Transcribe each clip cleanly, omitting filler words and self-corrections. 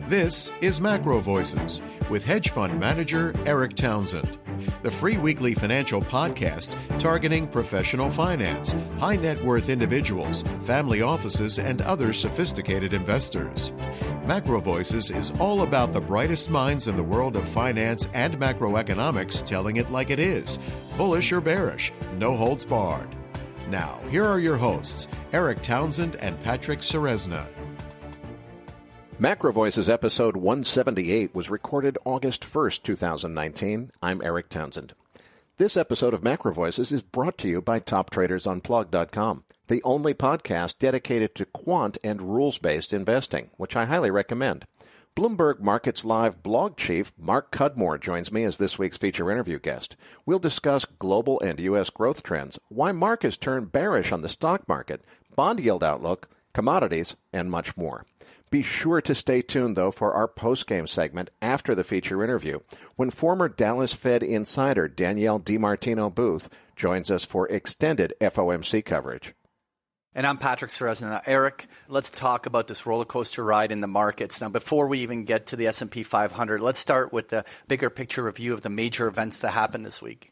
This is MacroVoices with hedge fund manager Erik Townsend, the free weekly financial podcast targeting professional finance, high net worth individuals, family offices, and other sophisticated investors. MacroVoices is all about the brightest minds in the world of finance and macroeconomics telling it like it is, bullish or bearish, no holds barred. Now, here are your hosts, Erik Townsend and Patrick Ceresna. MacroVoices episode 178 was recorded August 1st, 2019. I'm Erik Townsend. This episode of MacroVoices is brought to you by TopTradersUnplugged.com, the only podcast dedicated to quant and rules-based investing, which I highly recommend. Bloomberg Markets Live blog chief Mark Cudmore joins me as this week's feature interview guest. We'll discuss global and U.S. growth trends, why Mark has turned bearish on the stock market, bond yield outlook, commodities, and much more. Be sure to stay tuned, though, for our postgame segment after the feature interview, when former Dallas Fed insider Danielle DiMartino Booth joins us for extended FOMC coverage. And I'm Patrick Ceresna. Now, Erik, let's talk about this roller coaster ride in the markets. Now, before we even get to the S&P 500, let's start with the bigger picture review of the major events that happened this week.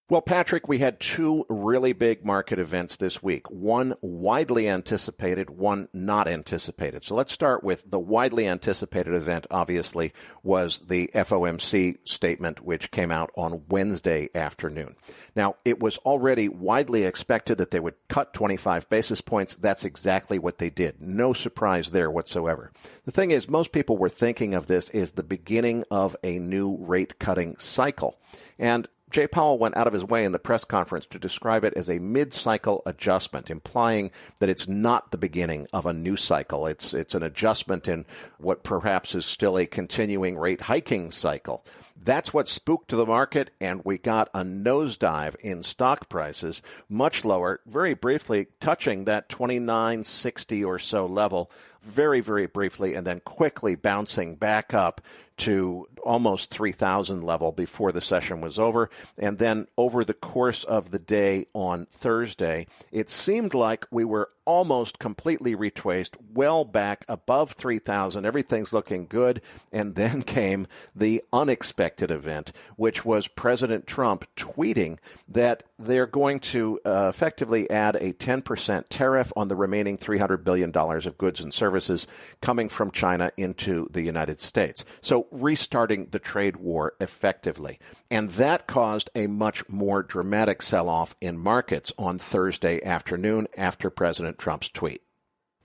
Well, Patrick, we had two really big market events this week, one widely anticipated, one not anticipated. So let's start with the widely anticipated event, obviously, was the FOMC statement, which came out on Wednesday afternoon. Now, it was already widely expected that they would cut 25 basis points. That's exactly what they did. No surprise there whatsoever. The thing is, most people were thinking of this as the beginning of a new rate-cutting cycle. And Jay Powell went out of his way in the press conference to describe it as a mid-cycle adjustment, implying that it's not the beginning of a new cycle. It's an adjustment in what perhaps is still a continuing rate hiking cycle. That's what spooked to the market, and we got a nosedive in stock prices, much lower, very briefly touching that 2960 or so level, very, very briefly, and then quickly bouncing back up to almost 3,000 level before the session was over. And then over the course of the day on Thursday, it seemed like we were almost completely retraced, well back above 3,000. Everything's looking good. And then came the unexpected event, which was President Trump tweeting that they're going to effectively add a 10% tariff on the remaining $300 billion of goods and services coming from China into the United States. So restarting the trade war effectively. And that caused a much more dramatic sell-off in markets on Thursday afternoon after President Trump's tweet.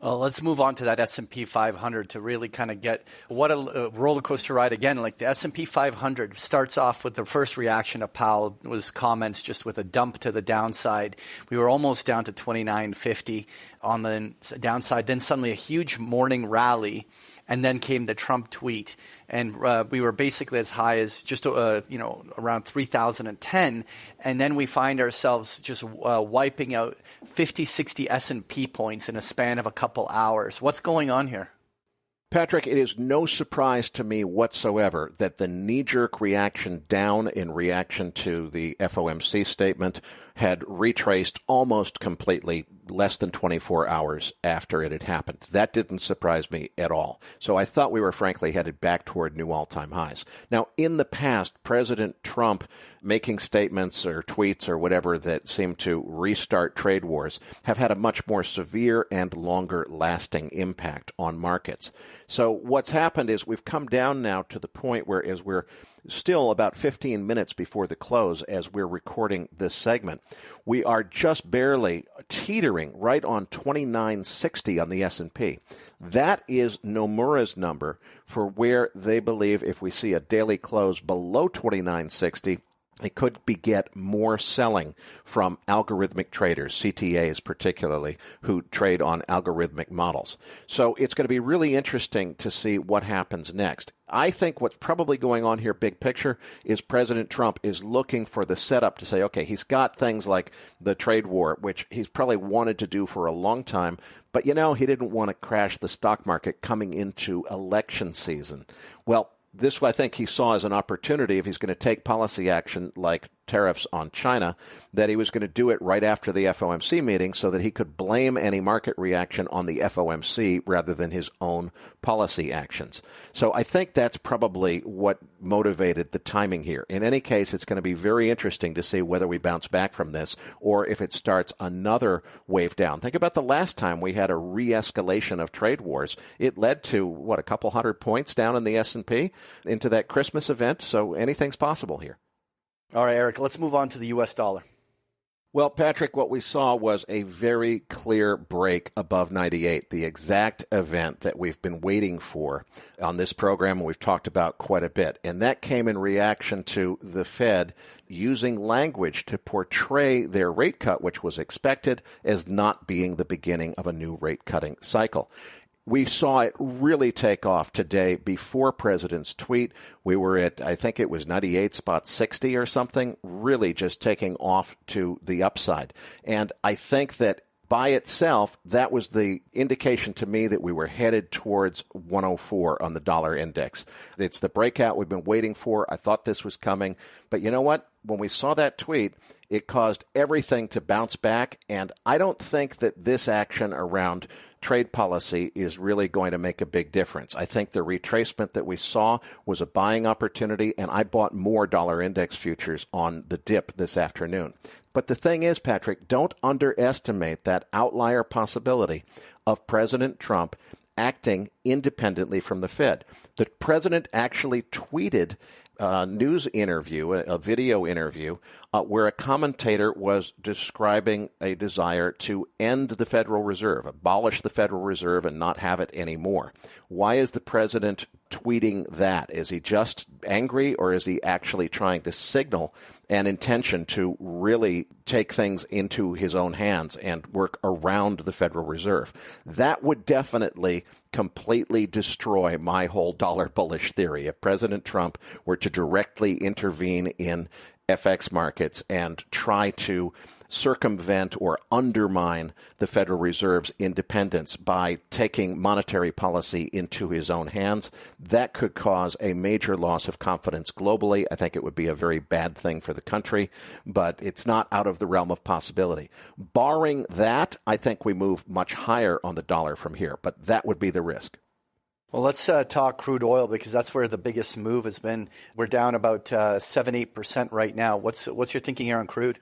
Well, let's move on to that S&P 500 to really kind of get what a roller coaster ride again. Like the S&P 500 starts off with the first reaction of Powell was comments just with a dump to the downside. We were almost down to 2950 on the downside. Then suddenly a huge morning rally. And then came the Trump tweet, and we were basically as high as just around 3,010, and then we find ourselves just wiping out 50, 60 S&P points in a span of a couple hours. What's going on here? Patrick, it is no surprise to me whatsoever that the knee-jerk reaction down in reaction to the FOMC statement had retraced almost completely less than 24 hours after it had happened. That didn't surprise me at all. So I thought we were frankly headed back toward new all-time highs. Now, in the past, President Trump making statements or tweets or whatever that seem to restart trade wars have had a much more severe and longer-lasting impact on markets. So what's happened is we've come down now to the point where, as we're still about 15 minutes before the close as we're recording this segment, we are just barely teetering right on 2960 on the S&P. That is Nomura's number for where they believe if we see a daily close below 2960, it could beget more selling from algorithmic traders, CTAs particularly, who trade on algorithmic models. So it's going to be really interesting to see what happens next. I think what's probably going on here, big picture, is President Trump is looking for the setup to say, okay, he's got things like the trade war, which he's probably wanted to do for a long time, but, he didn't want to crash the stock market coming into election season. Well, this, I think, he saw as an opportunity if he's going to take policy action like tariffs on China, that he was going to do it right after the FOMC meeting so that he could blame any market reaction on the FOMC rather than his own policy actions. So I think that's probably what motivated the timing here. In any case, it's going to be very interesting to see whether we bounce back from this or if it starts another wave down. Think about the last time we had a re-escalation of trade wars. It led to, a couple hundred points down in the S&P into that Christmas event. So anything's possible here. All right, Eric, let's move on to the U.S. dollar. Well, Patrick, what we saw was a very clear break above 98, the exact event that we've been waiting for on this program and we've talked about quite a bit. And that came in reaction to the Fed using language to portray their rate cut, which was expected, as not being the beginning of a new rate cutting cycle. We saw it really take off today before President's tweet. We were at, I think it was 98.60 or something, really just taking off to the upside. And I think that by itself, that was the indication to me that we were headed towards 104 on the dollar index. It's the breakout we've been waiting for. I thought this was coming. But you know what? When we saw that tweet, it caused everything to bounce back. And I don't think that this action around trade policy is really going to make a big difference. I think the retracement that we saw was a buying opportunity, and I bought more dollar index futures on the dip this afternoon. But the thing is, Patrick, don't underestimate that outlier possibility of President Trump acting independently from the Fed. The president actually tweeted a news interview, a video interview, where a commentator was describing a desire to end the Federal Reserve, abolish the Federal Reserve and not have it anymore. Why is the president tweeting that? Is he just angry, or is he actually trying to signal an intention to really take things into his own hands and work around the Federal Reserve? That would definitely completely destroy my whole dollar bullish theory. If President Trump were to directly intervene in FX markets and try to circumvent or undermine the Federal Reserve's independence by taking monetary policy into his own hands, that could cause a major loss of confidence globally. I think it would be a very bad thing for the country, but it's not out of the realm of possibility. Barring that, I think we move much higher on the dollar from here, but that would be the risk. Well, let's talk crude oil, because that's where the biggest move has been. We're down about 7-8% right now. What's your thinking here on crude?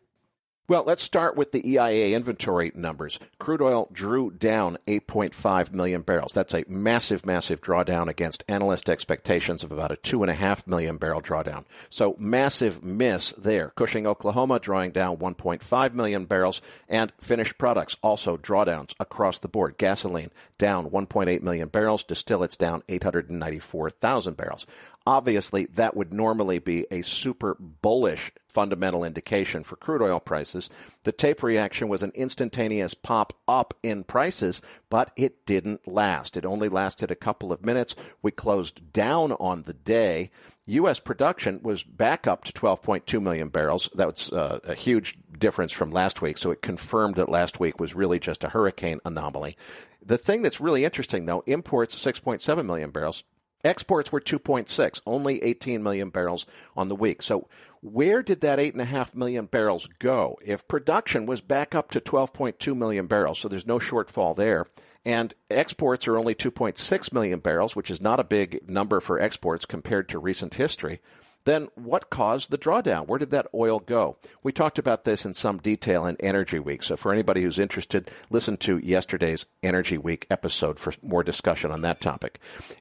Well, let's start with the EIA inventory numbers. Crude oil drew down 8.5 million barrels. That's a massive, massive drawdown against analyst expectations of about a 2.5 million barrel drawdown. So massive miss there. Cushing, Oklahoma drawing down 1.5 million barrels, and finished products also drawdowns across the board. Gasoline down 1.8 million barrels. Distillates down 894,000 barrels. Obviously, that would normally be a super bullish fundamental indication for crude oil prices. The tape reaction was an instantaneous pop up in prices, but it didn't last. It only lasted a couple of minutes. We closed down on the day. U.S. production was back up to 12.2 million barrels. That was a huge difference from last week, so it confirmed that last week was really just a hurricane anomaly. The thing that's really interesting, though, imports 6.7 million barrels. Exports were 2.6, only 18 million barrels on the week. So where did that 8.5 million barrels go? If production was back up to 12.2 million barrels, so there's no shortfall there, and exports are only 2.6 million barrels, which is not a big number for exports compared to recent history, then what caused the drawdown? Where did that oil go? We talked about this in some detail in Energy Week. So for anybody who's interested, listen to yesterday's Energy Week episode for more discussion on that topic.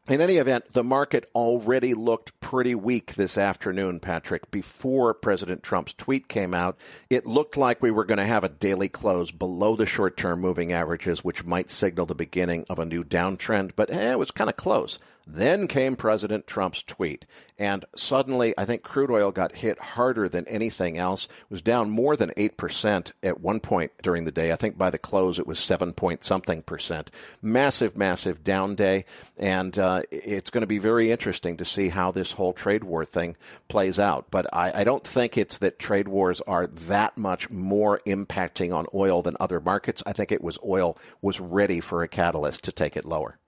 In any event, the market already looked pretty weak this afternoon, Patrick. Before President Trump's tweet came out, it looked like we were going to have a daily close below the short-term moving averages, which might signal the beginning of a new downtrend, but it was kind of close. Then came President Trump's tweet, and suddenly I think crude oil got hit harder than anything else. It was down more than 8% at one point during the day. I think by the close it was 7-point-something%. Massive, massive down day, and it's going to be very interesting to see how this whole trade war thing plays out. But I don't think it's that trade wars are that much more impacting on oil than other markets. I think it was oil was ready for a catalyst to take it lower.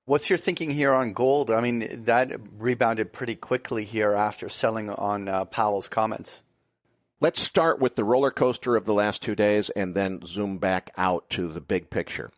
What's your thinking here on gold? I mean, that rebounded pretty quickly here after selling on Powell's comments. Let's start with the roller coaster of the last 2 days and then zoom back out to the big picture.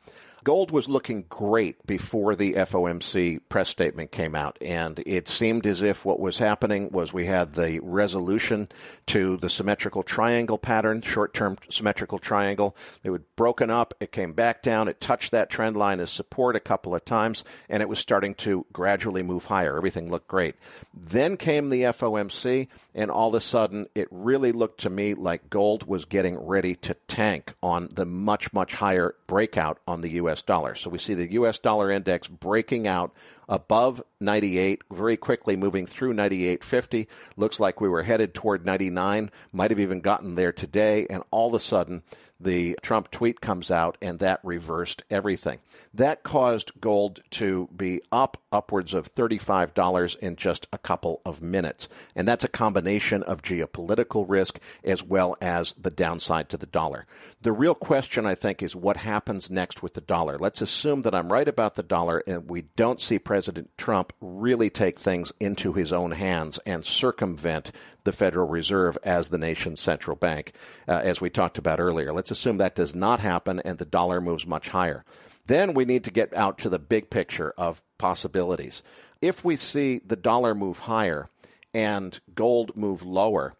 Gold was looking great before the FOMC press statement came out, and it seemed as if what was happening was we had the resolution to the symmetrical triangle pattern, short-term symmetrical triangle. It was broken up, it came back down, it touched that trend line as support a couple of times, and it was starting to gradually move higher. Everything looked great. Then came the FOMC, and all of a sudden it really looked to me like gold was getting ready to tank on the much, much higher breakout on the U.S. dollar. So we see the U.S. dollar index breaking out above 98, very quickly moving through 98.50. Looks like we were headed toward 99, might have even gotten there today, and all of a sudden the Trump tweet comes out, and that reversed everything. That caused gold to be up upwards of $35 in just a couple of minutes. And that's a combination of geopolitical risk as well as the downside to the dollar. The real question, I think, is what happens next with the dollar. Let's assume that I'm right about the dollar and we don't see President Trump really take things into his own hands and circumvent the Federal Reserve as the nation's central bank, as we talked about earlier. Let's assume that does not happen and the dollar moves much higher. Then we need to get out to the big picture of possibilities. If we see the dollar move higher and gold move lower,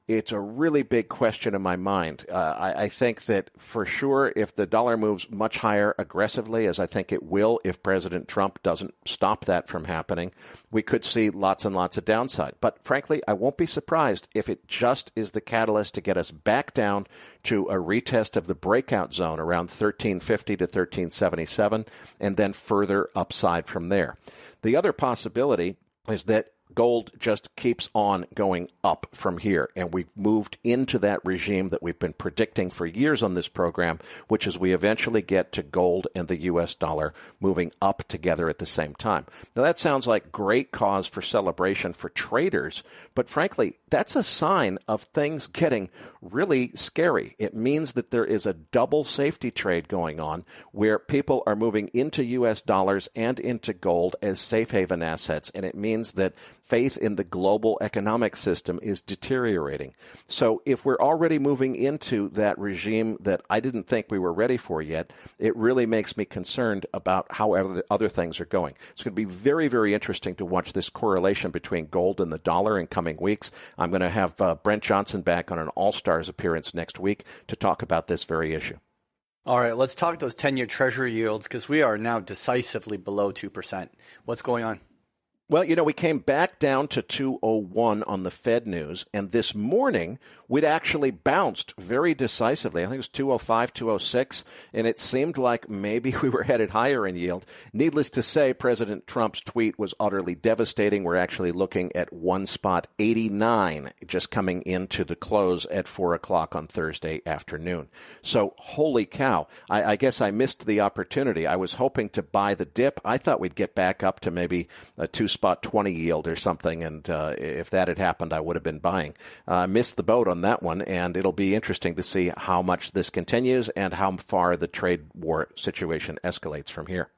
it's a really big question in my mind. I think that for sure if the dollar moves much higher aggressively, as I think it will if President Trump doesn't stop that from happening, we could see lots and lots of downside. But frankly, I won't be surprised if it just is the catalyst to get us back down to a retest of the breakout zone around 1350 to 1377 and then further upside from there. The other possibility is that gold just keeps on going up from here, and we've moved into that regime that we've been predicting for years on this program, which is we eventually get to gold and the U.S. dollar moving up together at the same time. Now, that sounds like great cause for celebration for traders, but frankly, that's a sign of things getting really scary. It means that there is a double safety trade going on where people are moving into U.S. dollars and into gold as safe haven assets, and it means that faith in the global economic system is deteriorating. So if we're already moving into that regime that I didn't think we were ready for yet, it really makes me concerned about how other things are going. It's going to be very, very interesting to watch this correlation between gold and the dollar in coming weeks. I'm going to have Brent Johnson back on an All-Stars appearance next week to talk about this very issue. All right, let's talk those 10-year Treasury yields because we are now decisively below 2%. What's going on? Well, we came back down to 201 on the Fed news, and this morning we'd actually bounced very decisively. I think it was 205, 206, and it seemed like maybe we were headed higher in yield. Needless to say, President Trump's tweet was utterly devastating. We're actually looking at 1.89 just coming into the close at 4 o'clock on Thursday afternoon. So, holy cow, I guess I missed the opportunity. I was hoping to buy the dip. I thought we'd get back up to maybe a 2.20 yield or something, and if that had happened, I would have been buying. I missed the boat on that one, and it'll be interesting to see how much this continues and how far the trade war situation escalates from here.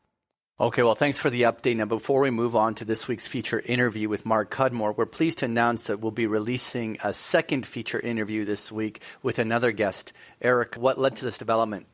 Okay, well, thanks for the update. Now, before we move on to this week's feature interview with Mark Cudmore, we're pleased to announce that we'll be releasing a second feature interview this week with another guest. Erik, what led to this development?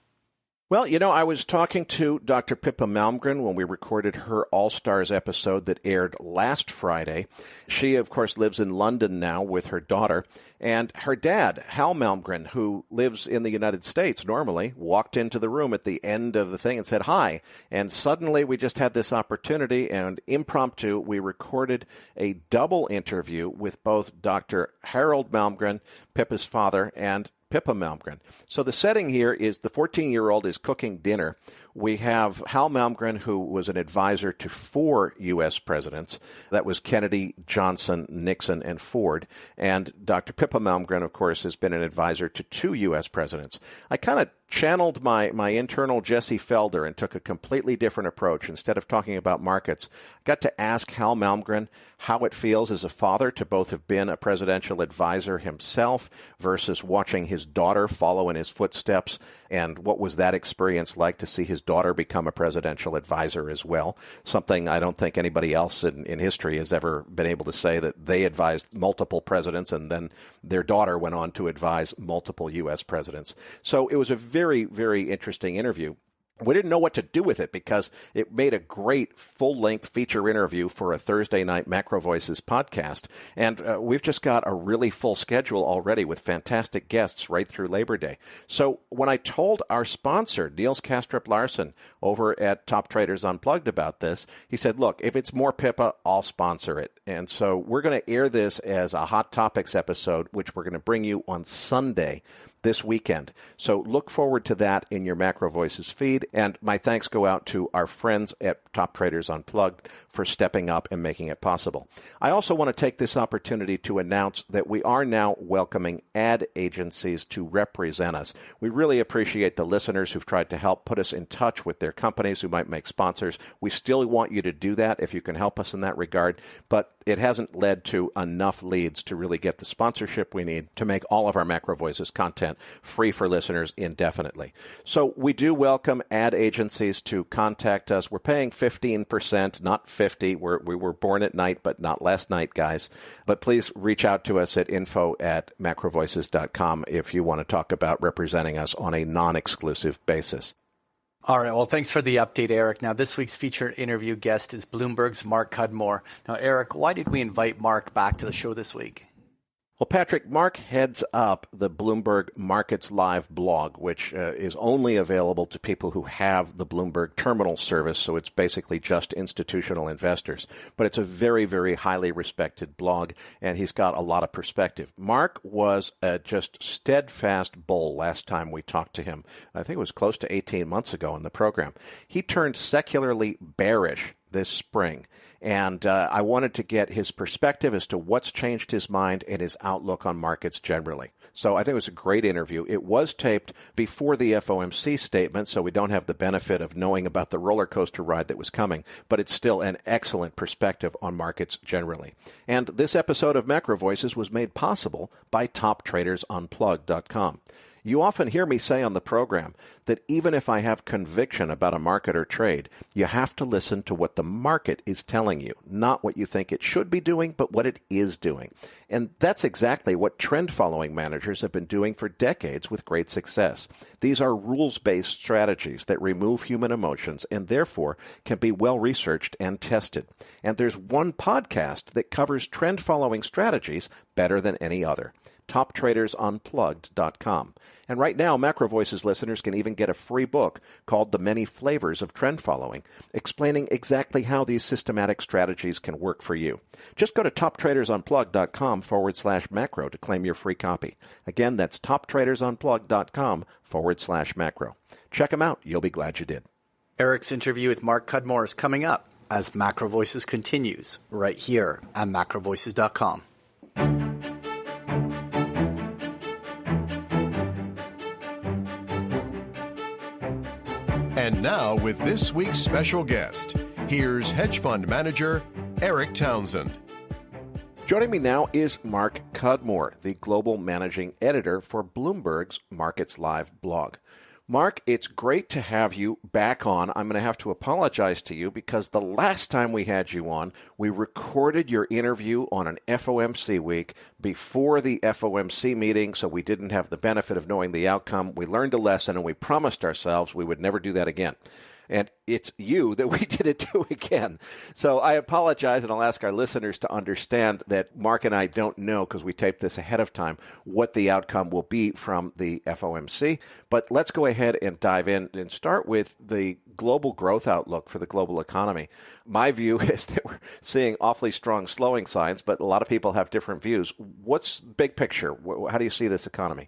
Well, I was talking to Dr. Pippa Malkin when we recorded her All-Stars episode that aired last Friday. She, of course, lives in London now with her daughter. And her dad, Hal Malmgren, who lives in the United States normally, walked into the room at the end of the thing and said hi. And suddenly we just had this opportunity, and impromptu, we recorded a double interview with both Dr. Harold Malmgren, Pippa's father, and Pippa Malkin. So the setting here is the 14-year-old is cooking dinner. We have Hal Malmgren, who was an advisor to 4 U.S. presidents. That was Kennedy, Johnson, Nixon, and Ford. And Dr. Pippa Malmgren, of course, has been an advisor to 2 U.S. presidents. I kind of channeled my internal Jesse Felder and took a completely different approach. Instead of talking about markets, I got to ask Hal Malmgren how it feels as a father to both have been a presidential advisor himself versus watching his daughter follow in his footsteps, and what was that experience like to see his daughter become a presidential advisor as well, something I don't think anybody else in history has ever been able to say, that they advised multiple presidents and then their daughter went on to advise multiple U.S. presidents. So it was a very, very interesting interview. We didn't know what to do with it because it made a great full-length feature interview for a Thursday night MacroVoices podcast. And we've just got a really full schedule already with fantastic guests right through Labor Day. So when I told our sponsor, Niels Kastrup Larsen, over at Top Traders Unplugged about this, he said, look, if it's more Pippa, I'll sponsor it. And so we're going to air this as a Hot Topics episode, which we're going to bring you on Sunday this weekend. So look forward to that in your MacroVoices feed. And my thanks go out to our friends at Top Traders Unplugged for stepping up and making it possible. I also want to take this opportunity to announce that we are now welcoming ad agencies to represent us. We really appreciate the listeners who've tried to help put us in touch with their companies who might make sponsors. We still want you to do that if you can help us in that regard, but it hasn't led to enough leads to really get the sponsorship we need to make all of our MacroVoices content free for listeners indefinitely. So we do welcome ad agencies to contact us. We're paying 15%, not 50. We were born at night, but not last night, guys. But please reach out to us at info@macrovoices.com if you want to talk about representing us on a non-exclusive basis. All right. Well, thanks for the update, Erik. Now, this week's featured interview guest is Bloomberg's Mark Cudmore. Now, Erik, why did we invite Mark back to the show this week? Well, Patrick, Mark heads up the Bloomberg Markets Live blog, which is only available to people who have the Bloomberg terminal service, so it's basically just institutional investors. But it's a very, very highly respected blog, and he's got a lot of perspective. Mark was a just steadfast bull last time we talked to him. I think it was close to 18 months ago in the program. He turned secularly bearish this spring. And I wanted to get his perspective as to what's changed his mind and his outlook on markets generally. So I think it was a great interview. It was taped before the FOMC statement, so we don't have the benefit of knowing about the roller coaster ride that was coming, but it's still an excellent perspective on markets generally. And this episode of MacroVoices was made possible by TopTradersUnplugged.com. You often hear me say on the program that even if I have conviction about a market or trade, you have to listen to what the market is telling you, not what you think it should be doing, but what it is doing. And that's exactly what trend-following managers have been doing for decades with great success. These are rules-based strategies that remove human emotions and therefore can be well-researched and tested. And there's one podcast that covers trend-following strategies better than any other. TopTradersUnplugged.com. And right now, MacroVoices listeners can even get a free book called The Many Flavors of Trend Following, explaining exactly how these systematic strategies can work for you. Just go to TopTradersUnplugged.com/macro to claim your free copy. Again, that's TopTradersUnplugged.com/macro. Check them out. You'll be glad you did. Erik's interview with Mark Cudmore is coming up as MacroVoices continues right here at MacroVoices.com. And now, with this week's special guest, here's hedge fund manager Erik Townsend. Joining me now is Mark Cudmore, the global managing editor for Bloomberg's Markets Live blog. Mark, it's great to have you back on. I'm going to have to apologize to you because the last time we had you on, we recorded your interview on an FOMC week before the FOMC meeting, so we didn't have the benefit of knowing the outcome. We learned a lesson, and we promised ourselves we would never do that again. And it's you that we did it to again. So I apologize, and I'll ask our listeners to understand that Mark and I don't know, because we taped this ahead of time, what the outcome will be from the FOMC. But let's go ahead and dive in and start with the global growth outlook for the global economy. My view is that we're seeing awfully strong slowing signs, but a lot of people have different views. What's the big picture? How do you see this economy?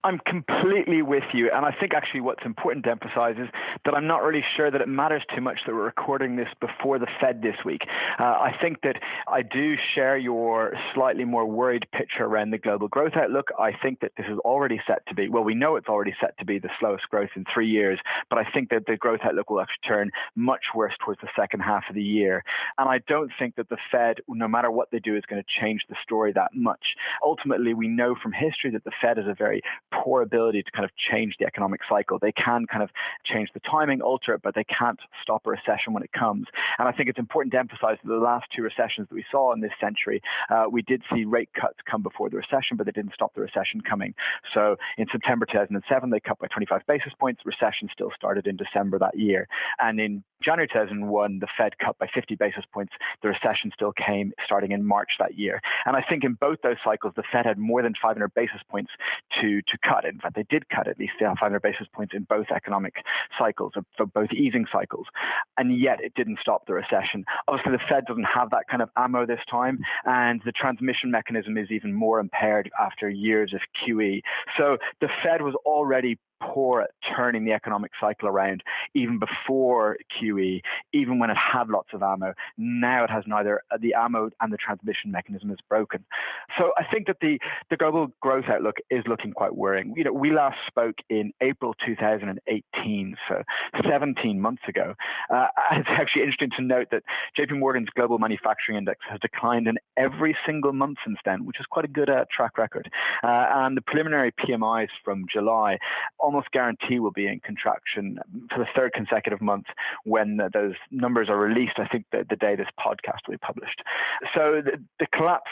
I'm completely with you, and I think actually what's important to emphasize is that I'm not really sure that it matters too much that we're recording this before the Fed this week. I think that I do share your slightly more worried picture around the global growth outlook. I think that this is already set to be, well, we know it's already set to be the slowest growth in 3 years, but I think that the growth outlook will actually turn much worse towards the second half of the year. And I don't think that the Fed, no matter what they do, is going to change the story that much. Ultimately, we know from history that the Fed is a very poor ability to kind of change the economic cycle. They can kind of change the timing, alter it, but they can't stop a recession when it comes. And I think it's important to emphasize that the last two recessions that we saw in this century, we did see rate cuts come before the recession, but they didn't stop the recession coming. So in September 2007, they cut by 25 basis points. Recession still started in December that year. And in January 2001, the Fed cut by 50 basis points. The recession still came starting in March that year. And I think in both those cycles, the Fed had more than 500 basis points to cut. In fact, they did cut at least 500 basis points in both economic cycles, for both easing cycles. And yet it didn't stop the recession. Obviously, the Fed doesn't have that kind of ammo this time, and the transmission mechanism is even more impaired after years of QE. So the Fed was already poor at turning the economic cycle around even before QE, even when it had lots of ammo. Now it has neither the ammo and the transmission mechanism is broken. So I think that the global growth outlook is looking quite worrying. We last spoke in April 2018, so 17 months ago. It's actually interesting to note that JP Morgan's Global Manufacturing Index has declined in every single month since then, which is quite a good track record. And the preliminary PMIs from July almost guarantee will be in contraction for the third consecutive month when those numbers are released, I think the day this podcast will be published. So the collapse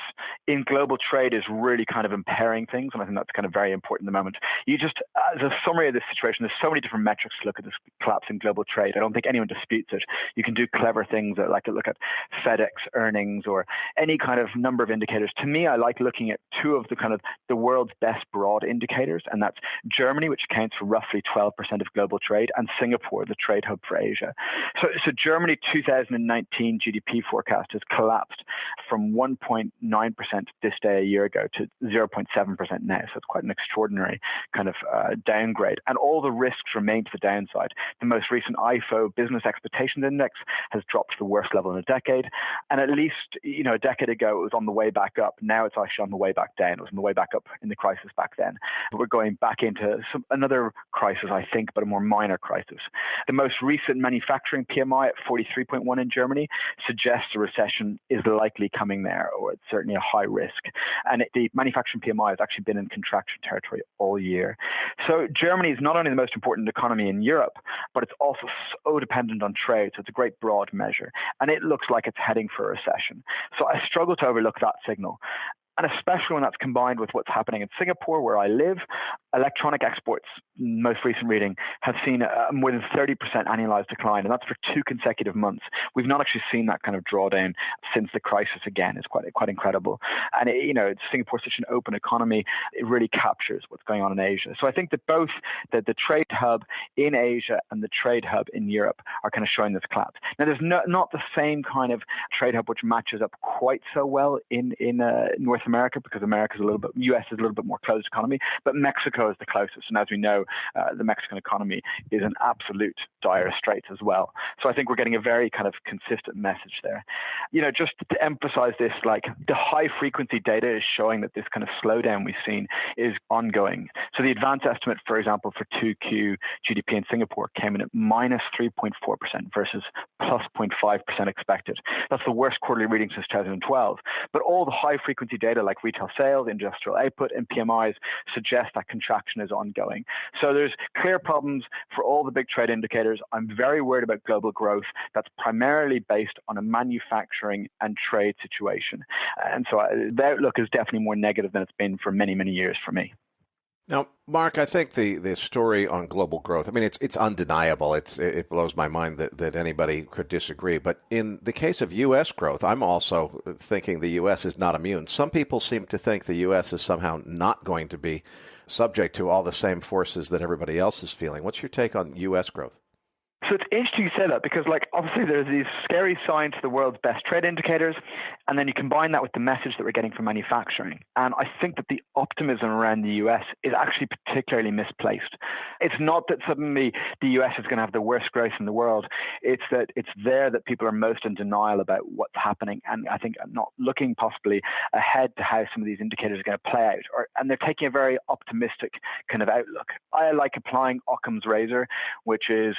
in global trade is really kind of impairing things, and I think that's kind of very important at the moment. You just, as a summary of this situation, there's so many different metrics to look at this collapse in global trade. I don't think anyone disputes it. You can do clever things like look at FedEx earnings or any kind of number of indicators. To me, I like looking at two of the world's best broad indicators, and that's Germany, which accounts for roughly 12% of global trade, and Singapore, the trade hub for Asia. So Germany 2019 GDP forecast has collapsed from 1.9% this day a year ago to 0.7% now. So it's quite an extraordinary kind of downgrade. And all the risks remain to the downside. The most recent IFO Business Expectations Index has dropped to the worst level in a decade. And at least, a decade ago, it was on the way back up. Now it's actually on the way back down. It was on the way back up in the crisis back then. But we're going back into another crisis, I think, but a more minor crisis. The most recent manufacturing PMI at 43.1 in Germany suggests a recession is likely coming there, or it's certainly a high risk. And the manufacturing PMI has actually been in contraction territory all year. So Germany is not only the most important economy in Europe, but it's also so dependent on trade. So it's a great broad measure. And it looks like it's heading for a recession. So I struggle to overlook that signal. And especially when that's combined with what's happening in Singapore, where I live, electronic exports, most recent reading, have seen more than 30% annualized decline, and that's for 2 consecutive months. We've not actually seen that kind of drawdown since the crisis again. It's quite incredible. And Singapore's such an open economy, it really captures what's going on in Asia. So I think that both the trade hub in Asia and the trade hub in Europe are kind of showing this collapse. Now, there's not the same kind of trade hub which matches up quite so well in North America, because US is a little bit more closed economy, but Mexico is the closest. And as we know, the Mexican economy is in absolute dire straits as well. So I think we're getting a very kind of consistent message there. Just to emphasize this, like the high frequency data is showing that this kind of slowdown we've seen is ongoing. So the advance estimate, for example, for 2Q GDP in Singapore came in at minus 3.4% versus plus 0.5% expected. That's the worst quarterly reading since 2012. But all the high frequency data like retail sales, industrial output, and PMIs suggest that contraction is ongoing. So there's clear problems for all the big trade indicators. I'm very worried about global growth that's primarily based on a manufacturing and trade situation. And so the outlook is definitely more negative than it's been for many, many years for me. Now, Mark, I think the story on global growth, I mean, it's undeniable. It blows my mind that anybody could disagree. But in the case of U.S. growth, I'm also thinking the U.S. is not immune. Some people seem to think the U.S. is somehow not going to be subject to all the same forces that everybody else is feeling. What's your take on U.S. growth? So it's interesting you say that because, obviously there's these scary signs to the world's best trade indicators, and then you combine that with the message that we're getting from manufacturing. And I think that the optimism around the U.S. is actually particularly misplaced. It's not that suddenly the U.S. is going to have the worst growth in the world. It's that it's there that people are most in denial about what's happening, and I think not looking possibly ahead to how some of these indicators are going to play out. And they're taking a very optimistic kind of outlook. I like applying Occam's razor, which is,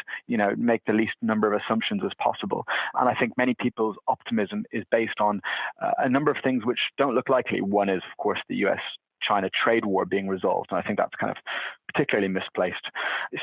make the least number of assumptions as possible. And I think many people's optimism is based on a number of things which don't look likely. One is, of course, the U.S. U.S.-China trade war being resolved. And I think that's kind of particularly misplaced.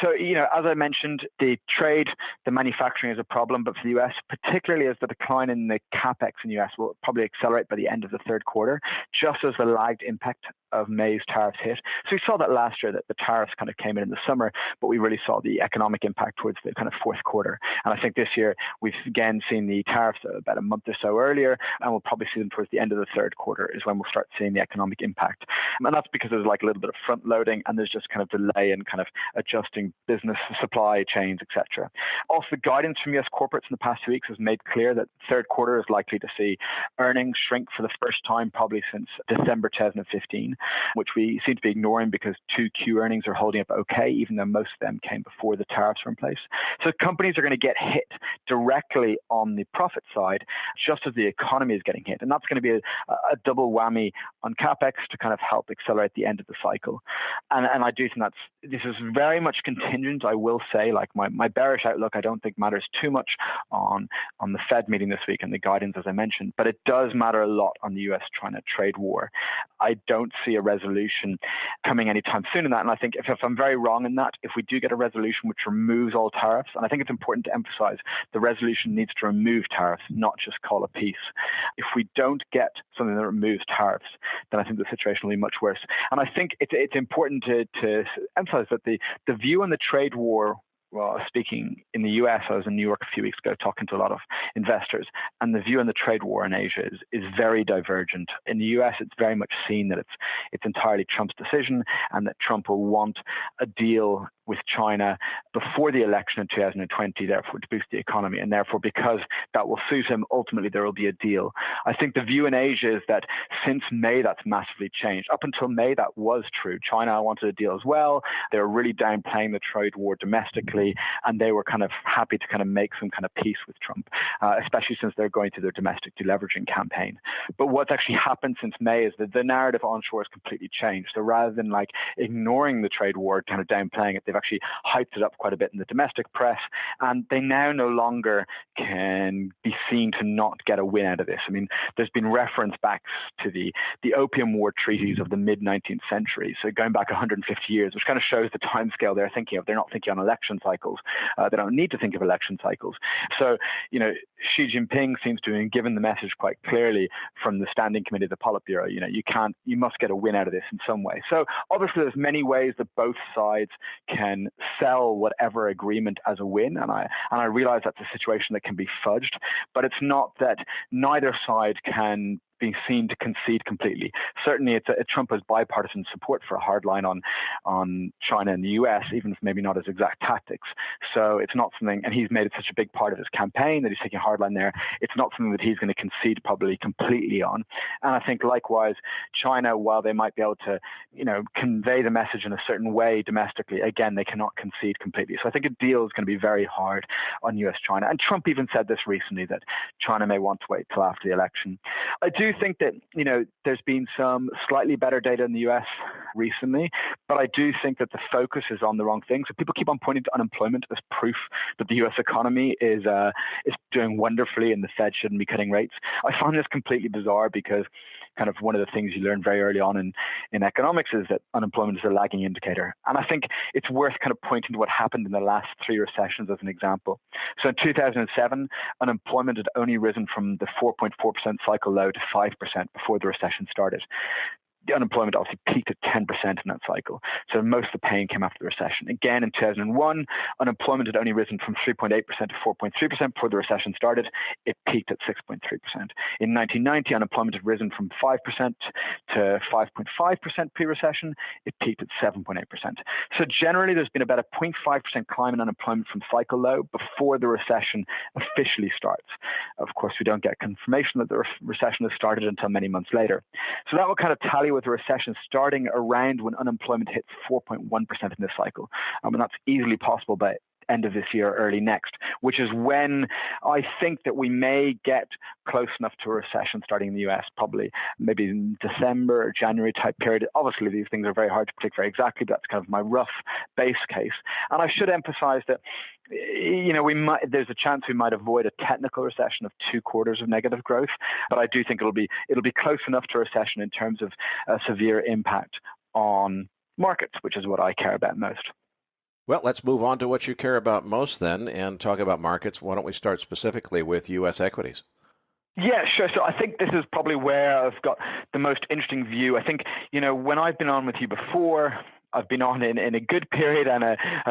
So, as I mentioned, the trade, the manufacturing is a problem, but for the U.S., particularly as the decline in the capex in the U.S. will probably accelerate by the end of the third quarter, just as the lagged impact of May's tariffs hit. So we saw that last year, that the tariffs kind of came in the summer, but we really saw the economic impact towards the kind of fourth quarter. And I think this year we've again seen the tariffs about a month or so earlier, and we'll probably see them towards the end of the third quarter is when we'll start seeing the economic impact. And that's because there's like a little bit of front loading, and there's just kind of delay in kind of adjusting business supply chains, etc. Also, the guidance from U.S. corporates in the past 2 weeks has made clear that third quarter is likely to see earnings shrink for the first time probably since December 2015, which we seem to be ignoring because 2Q earnings are holding up okay, even though most of them came before the tariffs were in place. So companies are going to get hit directly on the profit side, just as the economy is getting hit. And that's going to be a double whammy on capex to kind of help accelerate the end of the cycle. And I do think this is very much contingent, I will say, like my bearish outlook, I don't think matters too much on the Fed meeting this week and the guidance, as I mentioned, but it does matter a lot on the U.S.-China trade war. I don't see a resolution coming anytime soon in that. And I think if I'm very wrong in that, if we do get a resolution which removes all tariffs, and I think it's important to emphasize the resolution needs to remove tariffs, not just call a peace. If we don't get something that removes tariffs, then I think the situation will be much worse. And I think it's important to emphasize that the view on the trade war, well, speaking in the US, I was in New York a few weeks ago talking to a lot of investors, and the view on the trade war in Asia is very divergent. In the US, it's very much seen that it's entirely Trump's decision, and that Trump will want a deal with China before the election in 2020, therefore to boost the economy, and therefore because that will suit him, ultimately there will be a deal. I think the view in Asia is that since May, that's massively changed. Up until May, that was true. China wanted a deal as well. They were really downplaying the trade war domestically, and they were kind of happy to kind of make some kind of peace with Trump, especially since they're going through their domestic deleveraging campaign. But what's actually happened since May is that the narrative onshore has completely changed. So rather than like ignoring the trade war, kind of downplaying it, they've actually hyped it up quite a bit in the domestic press, and they now no longer can be seen to not get a win out of this. I mean, there's been reference back to the Opium War treaties of the mid-19th century, so going back 150 years, which kind of shows the timescale they're thinking of. They're not thinking on election cycles. They don't need to think of election cycles. So, Xi Jinping seems to have given the message quite clearly from the Standing Committee of the Politburo. You must get a win out of this in some way. So obviously there's many ways that both sides can sell whatever agreement as a win, and I realize that's a situation that can be fudged, but it's not that neither side can being seen to concede completely. Certainly, Trump has bipartisan support for a hard line on China and the U.S., even if maybe not his exact tactics. So it's not something, and he's made it such a big part of his campaign that he's taking a hard line there. It's not something that he's going to concede probably completely on. And I think likewise, China, while they might be able to, convey the message in a certain way domestically, again, they cannot concede completely. So I think a deal is going to be very hard on U.S.-China. And Trump even said this recently, that China may want to wait till after the election. I do think that, there's been some slightly better data in the U.S. recently, but I do think that the focus is on the wrong thing. So people keep on pointing to unemployment as proof that the U.S. economy is doing wonderfully and the Fed shouldn't be cutting rates. I find this completely bizarre because kind of one of the things you learn very early on in economics is that unemployment is a lagging indicator. And I think it's worth kind of pointing to what happened in the last three recessions as an example. So in 2007, unemployment had only risen from the 4.4% cycle low to 5% before the recession started. The unemployment obviously peaked at 10% in that cycle. So most of the pain came after the recession. Again, in 2001, unemployment had only risen from 3.8% to 4.3% before the recession started. It peaked at 6.3%. In 1990, unemployment had risen from 5% to 5.5% pre-recession. It peaked at 7.8%. So generally, there's been about a 0.5% climb in unemployment from cycle low before the recession officially starts. Of course, we don't get confirmation that the recession has started until many months later. So that will kind of tally with the recession starting around when unemployment hits 4.1% in this cycle. And that's easily possible by end of this year, early next, which is when I think that we may get close enough to a recession starting in the US, probably maybe in December or January type period. Obviously, these things are very hard to predict very exactly, but that's kind of my rough base case. And I should emphasize that there's a chance we might avoid a technical recession of 2 quarters of negative growth, but I do think it'll be close enough to a recession in terms of a severe impact on markets, which is what I care about most. Well, let's move on to what you care about most then and talk about markets. Why don't we start specifically with U.S. equities? Yeah, sure. So I think this is probably where I've got the most interesting view. I think, when I've been on with you before, I've been on in a good period and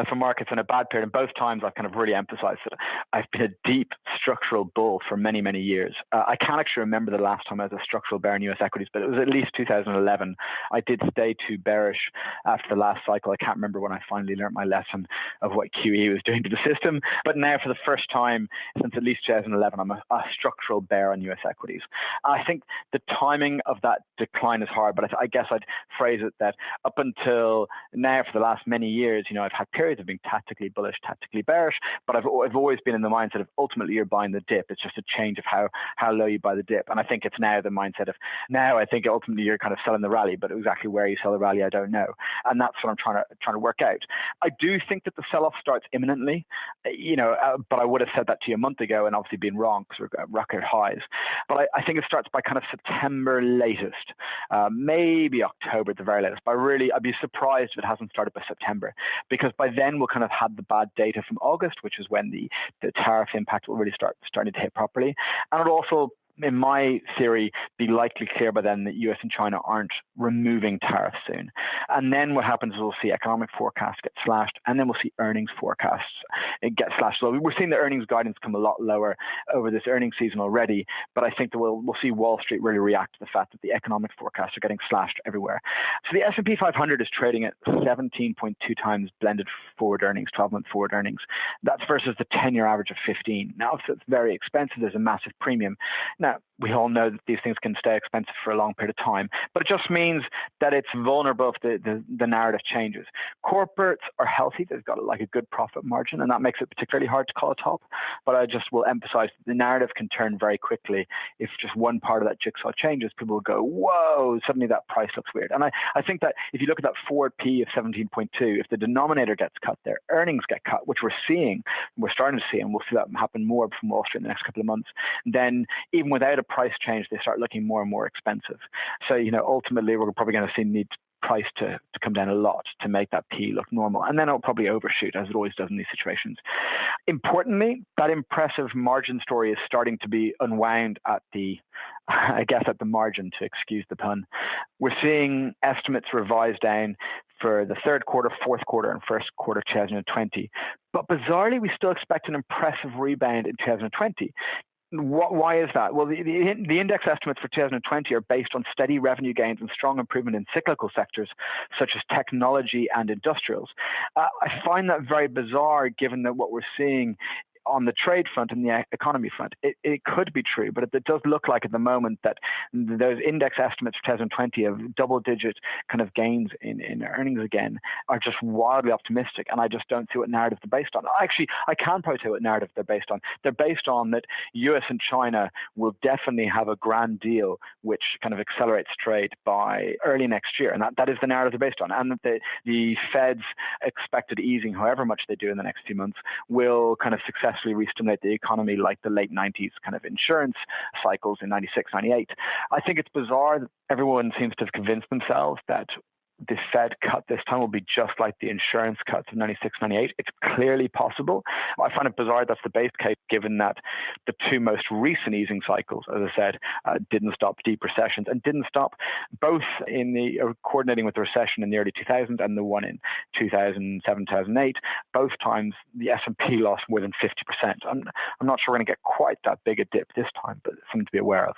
for markets in a bad period. And both times I've kind of really emphasized that I've been a deep structural bull for many, many years. I can't actually remember the last time I was a structural bear in US equities, but it was at least 2011. I did stay too bearish after the last cycle. I can't remember when I finally learned my lesson of what QE was doing to the system. But now for the first time since at least 2011, I'm a structural bear on US equities. I think the timing of that decline is hard, but I guess I'd phrase it that up until now, for the last many years, I've had periods of being tactically bullish, tactically bearish, but I've always been in the mindset of ultimately you're buying the dip. It's just a change of how low you buy the dip. And I think it's now the mindset of now I think ultimately you're kind of selling the rally, but exactly where you sell the rally, I don't know. And that's what I'm trying to work out. I do think that the sell-off starts imminently, but I would have said that to you a month ago and obviously been wrong because we're at record highs. But I think it starts by kind of September latest, maybe October at the very latest. But really, I'd be surprised if it hasn't started by September, because by then we'll kind of have the bad data from August, which is when the tariff impact will really starting to hit properly. And it'll also, in my theory, be likely clear by then that US and China aren't removing tariffs soon. And then what happens is we'll see economic forecasts get slashed, and then we'll see earnings forecasts get slashed. So we're seeing the earnings guidance come a lot lower over this earnings season already, but I think that we'll see Wall Street really react to the fact that the economic forecasts are getting slashed everywhere. So the S&P 500 is trading at 17.2 times blended forward earnings, 12-month forward earnings. That's versus the 10-year average of 15. Now, if it's very expensive, there's a massive premium. Now, we all know that these things can stay expensive for a long period of time, but it just means that it's vulnerable if the narrative changes. Corporates are healthy. They've got like a good profit margin, and that makes it particularly hard to call a top. But I just will emphasize that the narrative can turn very quickly. If just one part of that jigsaw changes, people will go, whoa, suddenly that price looks weird. And I think that if you look at that forward P of 17.2, if the denominator gets cut, their earnings get cut, which we're starting to see, and we'll see that happen more from Wall Street in the next couple of months, then even without a price change, they start looking more and more expensive. So, ultimately, we're probably going to need price to come down a lot to make that P look normal. And then it'll probably overshoot, as it always does in these situations. Importantly, that impressive margin story is starting to be unwound at the margin, to excuse the pun. We're seeing estimates revised down for the third quarter, fourth quarter, and first quarter 2020. But bizarrely, we still expect an impressive rebound in 2020. Why is that? Well, the index estimates for 2020 are based on steady revenue gains and strong improvement in cyclical sectors such as technology and industrials. I find that very bizarre, given that what we're seeing on the trade front and the economy front. It could be true, but it does look like at the moment that those index estimates for 2020 of double-digit kind of gains in earnings again are just wildly optimistic, and I just don't see what narrative they're based on. Actually, I can probably tell what narrative they're based on. They're based on that US and China will definitely have a grand deal which kind of accelerates trade by early next year, and that is the narrative they're based on, and that the Fed's expected easing, however much they do in the next few months, will kind of successfully re-stimulate the economy like the late 90s kind of insurance cycles in 96, 98. I think it's bizarre that everyone seems to have convinced themselves that the Fed cut this time will be just like the insurance cuts of 96, 98. It's clearly possible. I find it bizarre that's the base case, given that the two most recent easing cycles, as I said, didn't stop deep recessions and didn't stop both in the coordinating with the recession in the early 2000s and the one in 2007, 2008. Both times the S&P lost more than 50%. I'm not sure we're going to get quite that big a dip this time, but it's something to be aware of.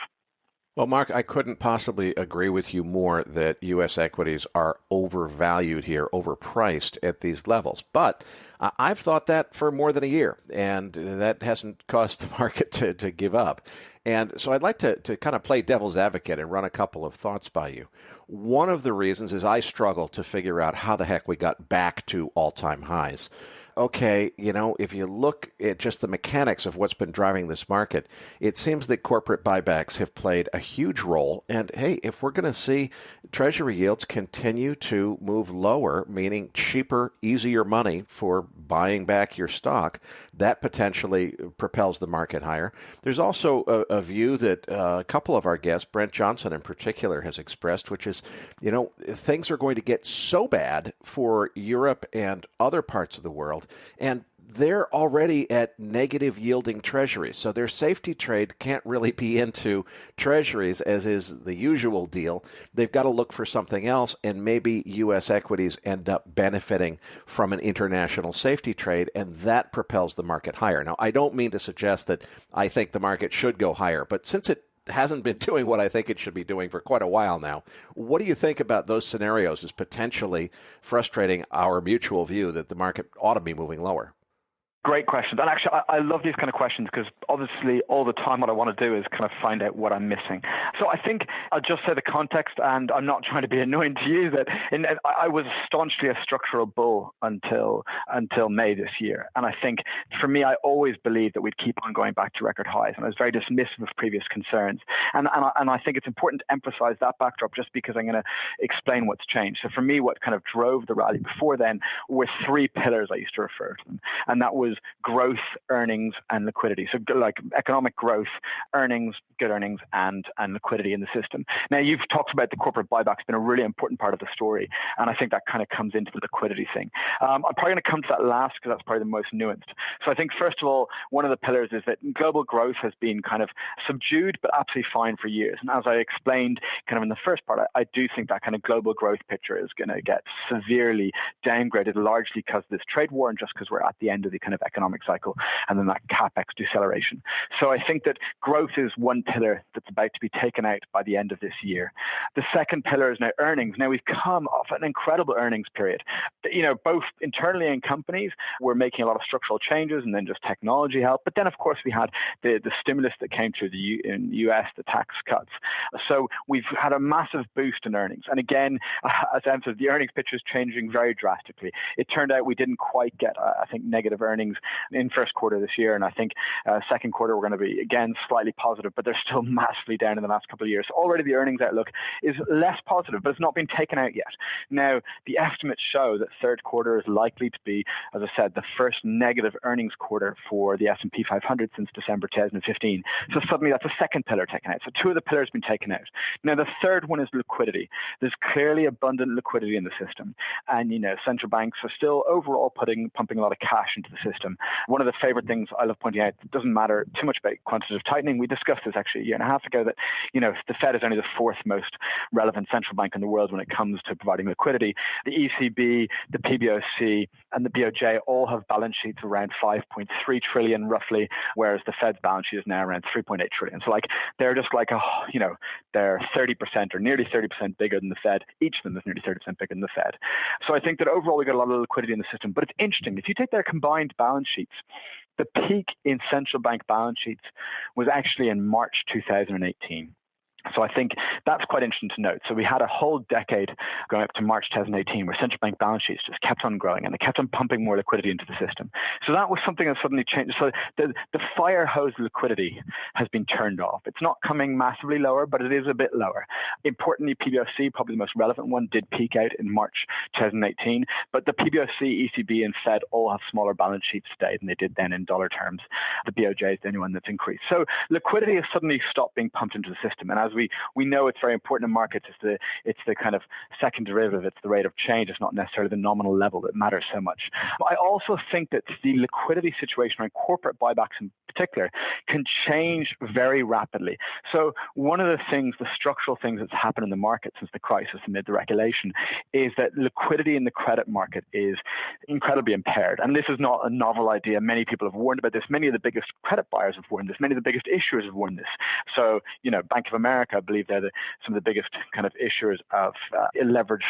Well, Mark, I couldn't possibly agree with you more that U.S. equities are overvalued here, overpriced at these levels. But I've thought that for more than a year, and that hasn't caused the market to give up. And so I'd like to kind of play devil's advocate and run a couple of thoughts by you. One of the reasons is I struggle to figure out how the heck we got back to all-time highs. okay, if you look at just the mechanics of what's been driving this market, it seems that corporate buybacks have played a huge role. And hey, if we're going to see Treasury yields continue to move lower, meaning cheaper, easier money for buying back your stock, that potentially propels the market higher. There's also a view that a couple of our guests, Brent Johnson in particular, has expressed, which is, things are going to get so bad for Europe and other parts of the world, and they're already at negative yielding treasuries. So their safety trade can't really be into treasuries, as is the usual deal. They've got to look for something else, and maybe U.S. equities end up benefiting from an international safety trade, and that propels the market higher. Now, I don't mean to suggest that I think the market should go higher, but since it hasn't been doing what I think it should be doing for quite a while now, what do you think about those scenarios as potentially frustrating our mutual view that the market ought to be moving lower? Great questions. And actually, I love these kind of questions because obviously all the time what I want to do is kind of find out what I'm missing. So I think I'll just say the context, and I'm not trying to be annoying to you, that I was staunchly a structural bull until May this year. And I think for me, I always believed that we'd keep on going back to record highs. And I was very dismissive of previous concerns. And I think it's important to emphasize that backdrop just because I'm going to explain what's changed. So for me, what kind of drove the rally before then were three pillars I used to refer to them. And that was growth, earnings, and liquidity. So like economic growth, earnings, good earnings, and liquidity in the system. Now, you've talked about the corporate buyback's been a really important part of the story, and I think that kind of comes into the liquidity thing. I'm probably going to come to that last because that's probably the most nuanced. So I think, first of all, one of the pillars is that global growth has been kind of subdued, but absolutely fine for years. And as I explained kind of in the first part, I do think that kind of global growth picture is going to get severely downgraded, largely because of this trade war and just because we're at the end of the kind of economic cycle and then that capex deceleration. So I think that growth is one pillar that's about to be taken out by the end of this year. The second pillar is now earnings. Now we've come off an incredible earnings period. Both internally in companies, we're making a lot of structural changes and then just technology help. But then, of course, we had the stimulus that came through in the US, the tax cuts. So we've had a massive boost in earnings. And again, as I said, the earnings picture is changing very drastically. It turned out we didn't quite get, I think, negative earnings in first quarter this year. And I think second quarter, we're going to be, again, slightly positive, but they're still massively down in the last couple of years. So already the earnings outlook is less positive, but it's not been taken out yet. Now, the estimates show that third quarter is likely to be, as I said, the first negative earnings quarter for the S&P 500 since December 2015. So suddenly that's a second pillar taken out. So two of the pillars have been taken out. Now, the third one is liquidity. There's clearly abundant liquidity in the system. And, central banks are still overall pumping a lot of cash into the system. One of the favorite things I love pointing out, it doesn't matter too much about quantitative tightening. We discussed this actually a year and a half ago that, the Fed is only the fourth most relevant central bank in the world when it comes to providing liquidity. The ECB, the PBOC, and the BOJ all have balance sheets around 5.3 trillion roughly, whereas the Fed's balance sheet is now around 3.8 trillion. So they're just they're 30% or nearly 30% bigger than the Fed. Each of them is nearly 30% bigger than the Fed. So I think that overall we got a lot of liquidity in the system. But it's interesting, if you take their combined balance sheets, the peak in central bank balance sheets was actually in March 2018. So I think that's quite interesting to note. So we had a whole decade going up to March 2018 where central bank balance sheets just kept on growing and they kept on pumping more liquidity into the system. So that was something that suddenly changed. So the fire hose liquidity has been turned off. It's not coming massively lower, but it is a bit lower. Importantly, PBOC, probably the most relevant one, did peak out in March 2018. But the PBOC, ECB, and Fed all have smaller balance sheets today than they did then in dollar terms. The BOJ is the only one that's increased. So liquidity has suddenly stopped being pumped into the system. And as we know it's very important in markets. It's the kind of second derivative. It's the rate of change. It's not necessarily the nominal level that matters so much. I also think that the liquidity situation around corporate buybacks in particular can change very rapidly. So one of the things, the structural things that's happened in the market since the crisis amid the regulation is that liquidity in the credit market is incredibly impaired. And this is not a novel idea. Many people have warned about this. Many of the biggest credit buyers have warned this. Many of the biggest issuers have warned this. So, Bank of America, I believe they're some of the biggest kind of issuers of leveraged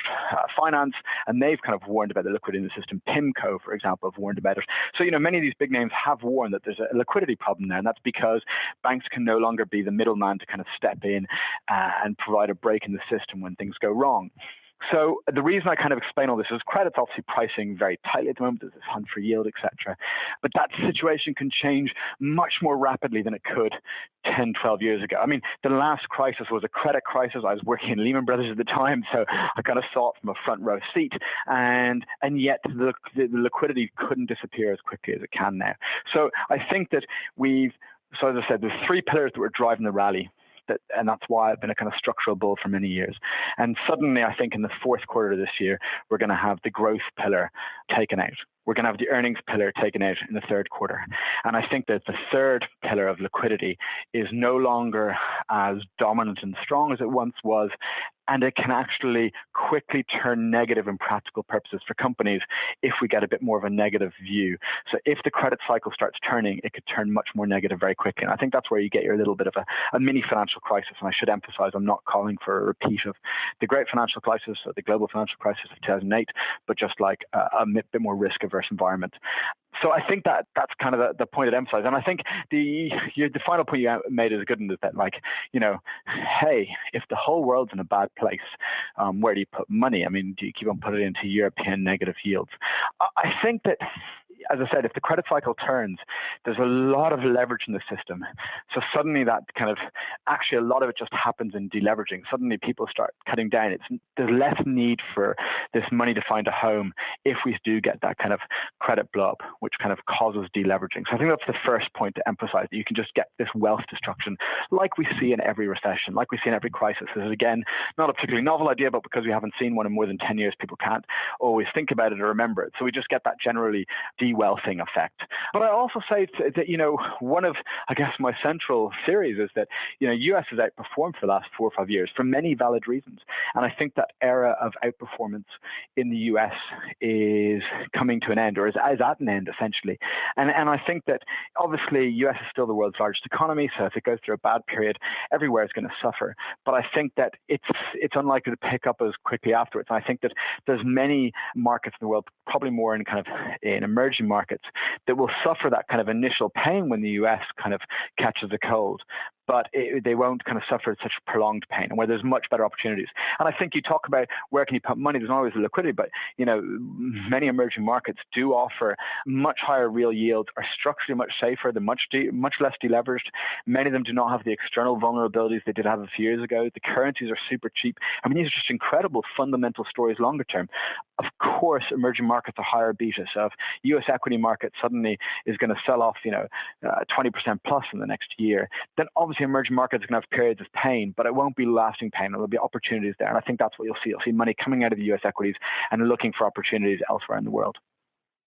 finance, and they've kind of warned about the liquidity in the system. PIMCO, for example, have warned about it. So, many of these big names have warned that there's a liquidity problem there, and that's because banks can no longer be the middleman to kind of step in and provide a break in the system when things go wrong. So the reason I kind of explain all this is credit's obviously pricing very tightly at the moment. There's this hunt for yield, etc. But that situation can change much more rapidly than it could 10, 12 years ago. I mean, the last crisis was a credit crisis. I was working in Lehman Brothers at the time, so I kind of saw it from a front row seat. And yet the liquidity couldn't disappear as quickly as it can now. So I think that so as I said, there's three pillars that were driving the rally. And that's why I've been a kind of structural bull for many years. And suddenly, I think in the fourth quarter of this year, we're going to have the growth pillar taken out. We're going to have the earnings pillar taken out in the third quarter. And I think that the third pillar of liquidity is no longer as dominant and strong as it once was. And it can actually quickly turn negative in practical purposes for companies if we get a bit more of a negative view. So if the credit cycle starts turning, it could turn much more negative very quickly. And I think that's where you get your little bit of a mini financial crisis. And I should emphasize, I'm not calling for a repeat of the great financial crisis or the global financial crisis of 2008, but just like a bit more risk-averse environment. So I think that's kind of the point I'd emphasize. And I think the final point you made is a good one, is that, like, hey, if the whole world's in a bad place, where do you put money? I mean, do you keep on putting it into European negative yields? I think that, as I said, if the credit cycle turns, there's a lot of leverage in the system. So suddenly that kind of, actually a lot of it just happens in deleveraging. Suddenly people start cutting down. There's less need for this money to find a home if we do get that kind of credit blow up, which kind of causes deleveraging. So I think that's the first point to emphasize, that you can just get this wealth destruction like we see in every recession, like we see in every crisis. This is, again, not a particularly novel idea, but because we haven't seen one in more than 10 years, people can't always think about it or remember it. So we just get that generally de-wealthing effect. But I also say that, one of, I guess, my central theories is that, US has outperformed for the last 4 or 5 years for many valid reasons. And I think that era of outperformance in the US is coming to an end, or is at an end, essentially. And I think that, obviously, US is still the world's largest economy, so if it goes through a bad period, everywhere is going to suffer. But I think that it's unlikely to pick up as quickly afterwards. And I think that there's many markets in the world, probably more in emerging markets, that will suffer that kind of initial pain when the US kind of catches a cold. But they won't kind of suffer such prolonged pain, and where there's much better opportunities. And I think you talk about where can you put money, there's not always a liquidity, but many emerging markets do offer much higher real yields, are structurally much safer, they're much less deleveraged. Many of them do not have the external vulnerabilities they did have a few years ago. The currencies are super cheap. I mean, these are just incredible fundamental stories longer term. Of course, emerging markets are higher beta. So if US equity market suddenly is going to sell off, 20% plus in the next year, then obviously emerging markets are going to have periods of pain, but it won't be lasting pain. There'll be opportunities there. And I think that's what you'll see. You'll see money coming out of the US equities and looking for opportunities elsewhere in the world.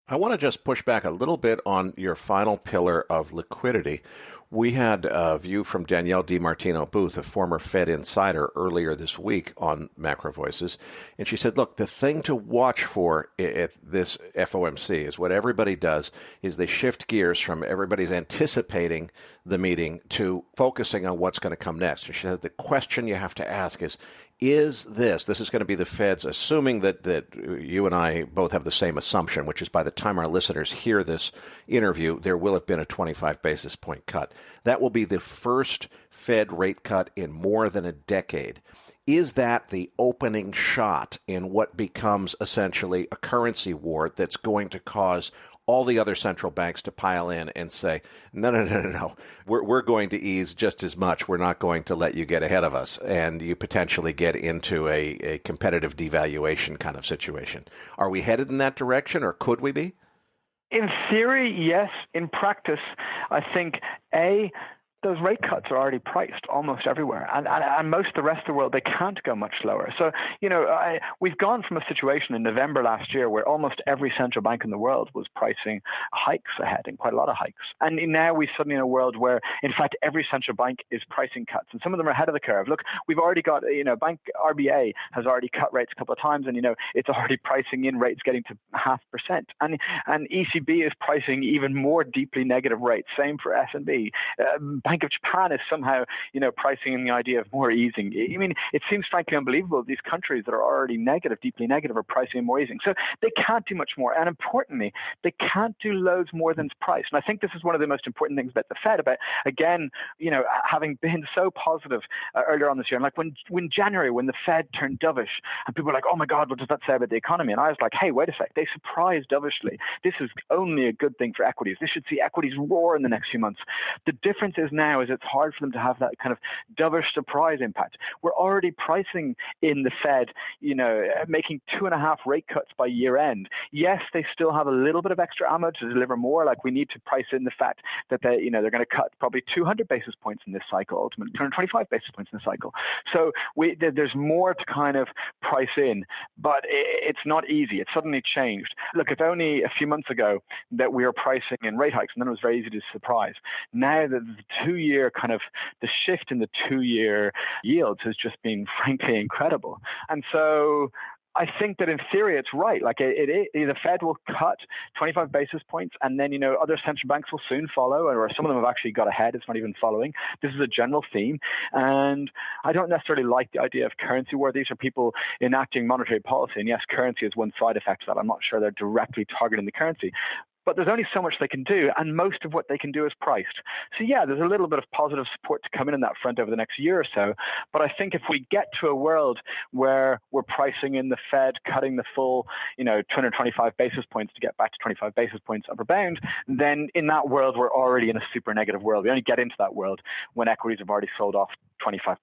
I want to just push back a little bit on your final pillar of liquidity. We had a view from Danielle DiMartino Booth, a former Fed insider, earlier this week on MacroVoices. And she said, look, the thing to watch for at this FOMC is what everybody does is they shift gears from everybody's anticipating the meeting to focusing on what's going to come next. And she said the question you have to ask is this is going to be the Fed's, assuming that you and I both have the same assumption, which is by the time our listeners hear this interview, there will have been a 25 basis point cut. That will be the first Fed rate cut in more than a decade. Is that the opening shot in what becomes essentially a currency war that's going to cause all the other central banks to pile in and say, no, we're going to ease just as much. We're not going to let you get ahead of us. And you potentially get into a competitive devaluation kind of situation. Are we headed in that direction, or could we be? In theory, yes. In practice, I think, those rate cuts are already priced almost everywhere. And most of the rest of the world, they can't go much lower. So, we've gone from a situation in November last year where almost every central bank in the world was pricing hikes ahead, and quite a lot of hikes. And now we're suddenly in a world where, in fact, every central bank is pricing cuts. And some of them are ahead of the curve. Look, we've already got, Bank RBA has already cut rates a couple of times, and, it's already pricing in rates getting to 0.5%. And ECB is pricing even more deeply negative rates. Same for S&B. Bank of Japan is somehow, pricing in the idea of more easing. I mean, it seems frankly unbelievable. These countries that are already negative, deeply negative, are pricing in more easing. So they can't do much more. And importantly, they can't do loads more than's price. And I think this is one of the most important things about the Fed, about, again, having been so positive earlier on this year. And like when January, when the Fed turned dovish, and people were like, oh my God, what does that say about the economy? And I was like, hey, wait a sec. They surprised dovishly. This is only a good thing for equities. This should see equities roar in the next few months. The difference is now is it's hard for them to have that kind of dovish surprise impact. We're already pricing in the Fed, making 2.5 rate cuts by year end. Yes, they still have a little bit of extra ammo to deliver more. Like we need to price in the fact that they're going to cut probably 200 basis points in this cycle, ultimately 225 basis points in this cycle. So there's more to kind of price in, but it's not easy. It's suddenly changed. Look, if only a few months ago that we were pricing in rate hikes, and then it was very easy to surprise. Now that the 2-year kind of the shift in the 2-year yields has just been frankly incredible. And so I think that in theory it's right. Like the Fed will cut 25 basis points, and then other central banks will soon follow, or some of them have actually got ahead. It's not even following. This is a general theme, and I don't necessarily like the idea of currency war. These are people enacting monetary policy, and yes, currency is one side effect of that. I'm not sure they're directly targeting the currency. But there's only so much they can do, and most of what they can do is priced. So yeah, there's a little bit of positive support to come in that front over the next year or so. But I think if we get to a world where we're pricing in the Fed cutting the full, 225 basis points to get back to 25 basis points upper bound, then in that world we're already in a super negative world. We only get into that world when equities have already sold off 25%.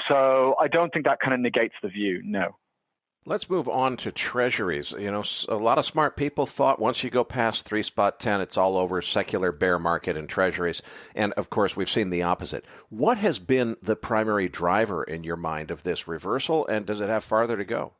So I don't think that kind of negates the view. No. Let's move on to Treasuries. A lot of smart people thought once you go past 3.10, it's all over, secular bear market in Treasuries. And, of course, we've seen the opposite. What has been the primary driver in your mind of this reversal, and does it have farther to go?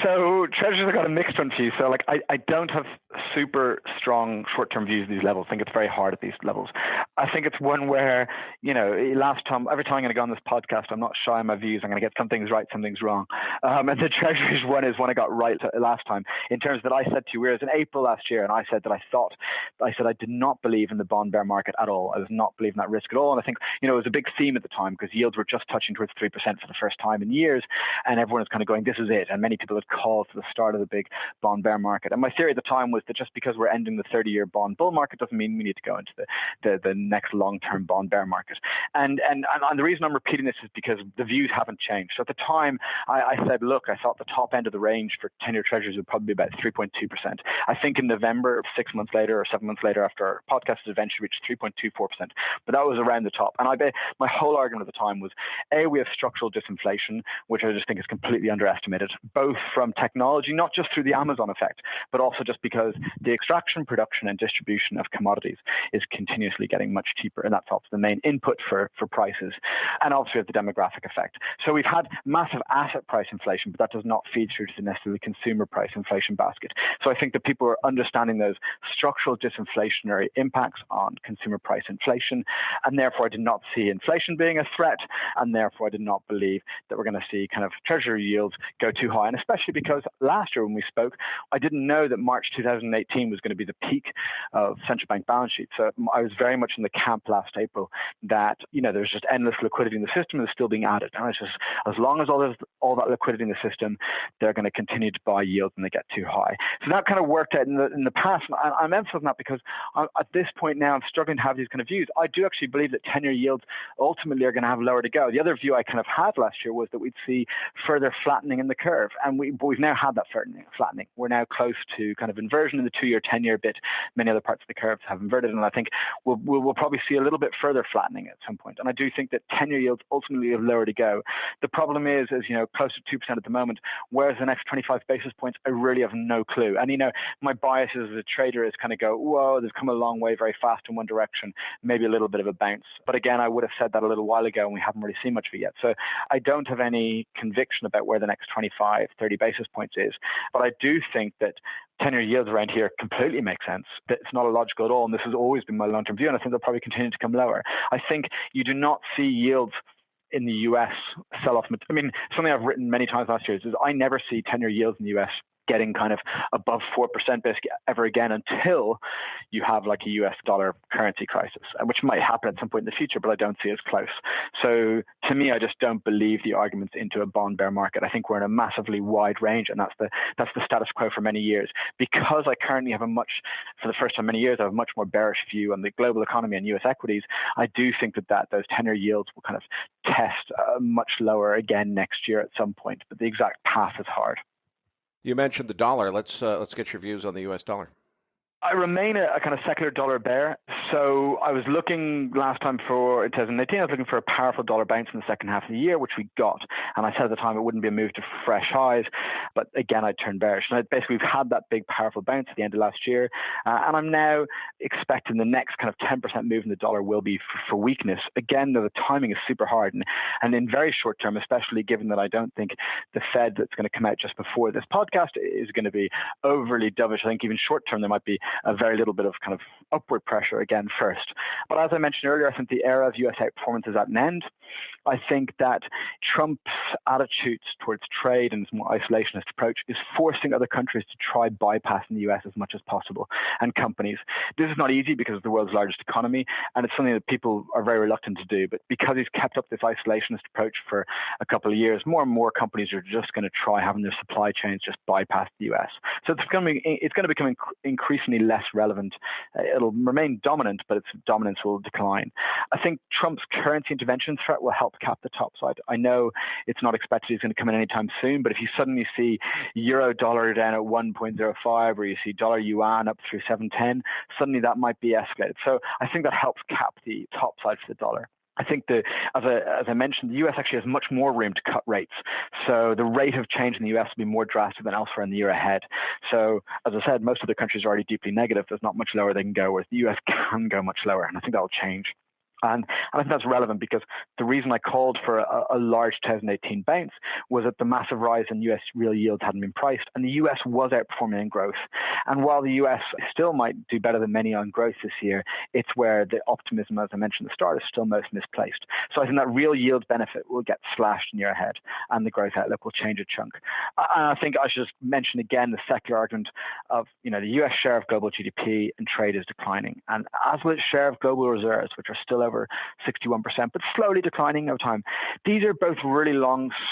So Treasuries have got a mixed one for you. So I don't have super strong short-term views of these levels. I think it's very hard at these levels. I think it's one where, last time, every time I'm going to go on this podcast, I'm not shy on my views. I'm going to get some things right, some things wrong. And the Treasuries one is one I got right last time in terms that I said to you, whereas in April last year, and I said that I did not believe in the bond bear market at all. I was not believing that risk at all. And I think, it was a big theme at the time because yields were just touching towards 3% for the first time in years. And everyone was kind of going, this is it. And many people had called for the start of the big bond bear market. And my theory at the time was that just because we're ending the 30-year bond bull market doesn't mean we need to go into the next long-term bond bear market. And the reason I'm repeating this is because the views haven't changed. So at the time, I said, look, I thought the top end of the range for 10-year treasuries would probably be about 3.2%. I think in November, 6 months later or 7 months later after our podcast eventually reached 3.24%. But that was around the top. And my whole argument at the time was, we have structural disinflation, which I just think is completely underestimated, both from technology, not just through the Amazon effect, but also just because the extraction, production, and distribution of commodities is continuously getting much cheaper, and that's also the main input for prices, and obviously the demographic effect. So we've had massive asset price inflation, but that does not feed through to the necessarily consumer price inflation basket. So I think that people are understanding those structural disinflationary impacts on consumer price inflation, and therefore I did not see inflation being a threat, and therefore I did not believe that we're going to see kind of treasury yields go too high, and especially because last year when we spoke, I didn't know that March 2018 was going to be the peak of central bank balance sheets. So I was very much in the camp last April that, there's just endless liquidity in the system and it's still being added. And it's just, as long as all that liquidity in the system, they're going to continue to buy yields when they get too high. So that kind of worked out in the past. And I'm emphasizing that because at this point now, I'm struggling to have these kind of views. I do actually believe that 10-year yields ultimately are going to have lower to go. The other view I kind of had last year was that we'd see further flattening in the curve. And we've now had that flattening. We're now close to kind of inversion in the 2-year, 10-year bit. Many other parts of the curves have inverted, and I think we'll probably see a little bit further flattening at some point. And I do think that 10-year yields ultimately have lower to go. The problem is close to 2% at the moment, whereas the next 25 basis points, I really have no clue. And, my bias as a trader is kind of go, whoa, they've come a long way very fast in one direction, maybe a little bit of a bounce. But again, I would have said that a little while ago, and we haven't really seen much of it yet. So I don't have any conviction about where the next 25, 30 basis points is. But I do think that 10-year yields around here completely make sense. It's not illogical at all, and this has always been my long-term view, and I think they'll probably continue to come lower. I think you do not see yields in the U.S. sell off. I mean, something I've written many times last year is I never see 10-year yields in the U.S. getting kind of above 4% basically ever again until you have like a US dollar currency crisis, which might happen at some point in the future, but I don't see it as close. So to me, I just don't believe the arguments into a bond bear market. I think we're in a massively wide range, and that's the status quo for many years. Because I currently have for the first time in many years, I have a much more bearish view on the global economy and US equities. I do think that those 10-year yields will kind of test much lower again next year at some point, but the exact path is hard. You mentioned the dollar. Let's get your views on the U.S. dollar. I remain a kind of secular dollar bear. So I was looking last time for 2018, I was looking for a powerful dollar bounce in the second half of the year, which we got. And I said at the time it wouldn't be a move to fresh highs. But again, I turned bearish. And basically, we've had that big, powerful bounce at the end of last year. And I'm now expecting the next kind of 10% move in the dollar will be for weakness. Again, though, the timing is super hard. And in very short term, especially given that I don't think the Fed that's going to come out just before this podcast is going to be overly dovish. I think even short term, there might be a very little bit of kind of upward pressure again first. But as I mentioned earlier, I think the era of US outperformance is at an end. I think that Trump's attitudes towards trade and his more isolationist approach is forcing other countries to try bypassing the US as much as possible, and companies. This is not easy because it's the world's largest economy, and it's something that people are very reluctant to do. But because he's kept up this isolationist approach for a couple of years, more and more companies are just going to try having their supply chains just bypass the US. So it's going to become increasingly less relevant. It'll remain dominant, but its dominance will decline. I think Trump's currency intervention threat will help cap the top side. I know it's not expected he's going to come in anytime soon, but if you suddenly see euro dollar down at 1.05 or you see dollar yuan up through 710, suddenly that might be escalated. So I think that helps cap the top side for the dollar. I think as I mentioned, the US actually has much more room to cut rates. So the rate of change in the US will be more drastic than elsewhere in the year ahead. So as I said, most of the countries are already deeply negative. There's not much lower they can go, whereas the US can go much lower. And I think that'll change. And I think that's relevant because the reason I called for a large 2018 bounce was that the massive rise in US real yields hadn't been priced, and the US was outperforming in growth. And while the US still might do better than many on growth this year, it's where the optimism, as I mentioned at the start, is still most misplaced. So I think that real yield benefit will get slashed in the year ahead, and the growth outlook will change a chunk. And I think I should just mention again the secular argument of, the US share of global GDP and trade is declining, and as with its share of global reserves, which are still over 61%, but slowly declining over time. These are both really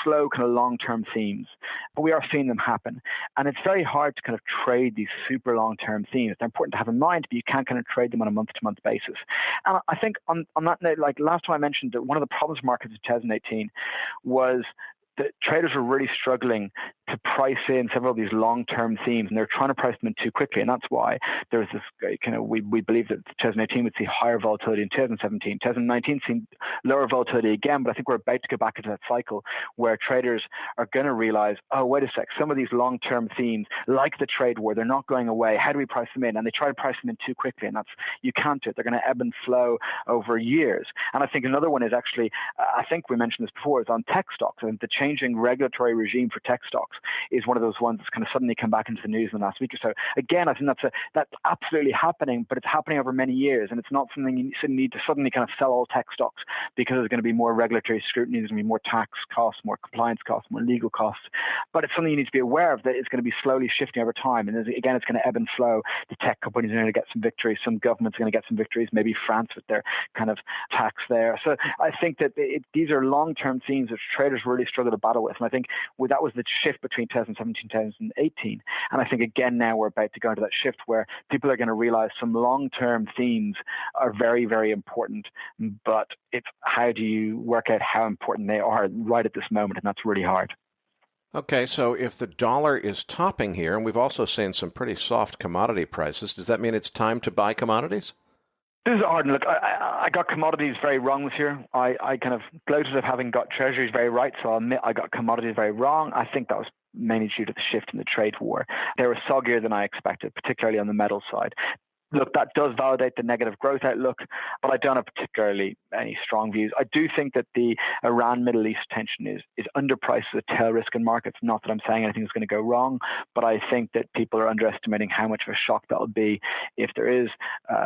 slow, kind of long-term themes, but we are seeing them happen. And it's very hard to kind of trade these super long-term themes. They're important to have in mind, but you can't kind of trade them on a month-to-month basis. And I think on that note, like last time I mentioned that one of the problems markets in 2018 was that traders were really struggling to price in several of these long-term themes, and they're trying to price them in too quickly. And that's why there's this we believe that 2018 would see higher volatility in 2017. 2019 seen lower volatility again, but I think we're about to go back into that cycle where traders are going to realize, oh, wait a sec, some of these long-term themes, like the trade war, they're not going away. How do we price them in? And they try to price them in too quickly, and you can't do it. They're going to ebb and flow over years. And I think another one is actually, I think we mentioned this before, is on tech stocks. I think the changing regulatory regime for tech stocks is one of those ones that's kind of suddenly come back into the news in the last week or so. Again, I think that's absolutely happening, but it's happening over many years, and it's not something you need to suddenly kind of sell all tech stocks because there's going to be more regulatory scrutiny, there's going to be more tax costs, more compliance costs, more legal costs. But it's something you need to be aware of, that it's going to be slowly shifting over time. And again, it's going to ebb and flow. The tech companies are going to get some victories, some governments are going to get some victories, maybe France with their kind of tax there. So I think that these are long-term themes which traders really struggle to battle with. And I think that was the shift between 2017 and 2018. And I think, again, now we're about to go into that shift where people are going to realize some long-term themes are very, very important. But it's how do you work out how important they are right at this moment? And that's really hard. Okay, so if the dollar is topping here, and we've also seen some pretty soft commodity prices, does that mean it's time to buy commodities? This is hard. Look, I got commodities very wrong this year. I kind of gloated of having got Treasuries very right, so I'll admit I got commodities very wrong. I think that was mainly due to the shift in the trade war. They were soggier than I expected, particularly on the metal side. Look, that does validate the negative growth outlook, but I don't have particularly any strong views. I do think that the Iran-Middle East tension is underpriced as a tail risk in markets. Not that I'm saying anything is going to go wrong, but I think that people are underestimating how much of a shock that will be if there is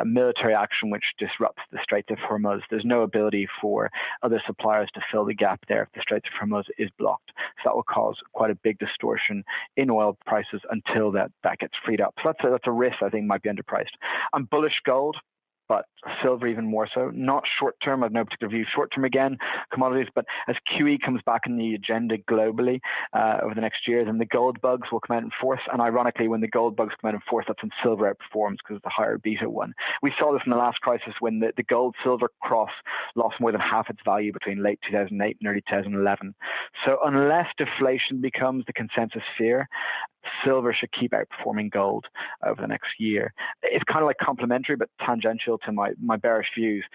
military action which disrupts the Straits of Hormuz. There's no ability for other suppliers to fill the gap there if the Straits of Hormuz is blocked. So that will cause quite a big distortion in oil prices until that gets freed up. So that's a risk I think might be underpriced. I'm bullish gold, but silver even more so. Not short-term, I have no particular view. Short-term again, commodities, but as QE comes back in the agenda globally over the next year, then the gold bugs will come out in force. And ironically, when the gold bugs come out in force, that's when silver outperforms because it's the higher beta one. We saw this in the last crisis when the gold-silver cross lost more than half its value between late 2008 and early 2011. So unless deflation becomes the consensus fear, silver should keep outperforming gold over the next year. It's kind of like complementary but tangential to my bearish views,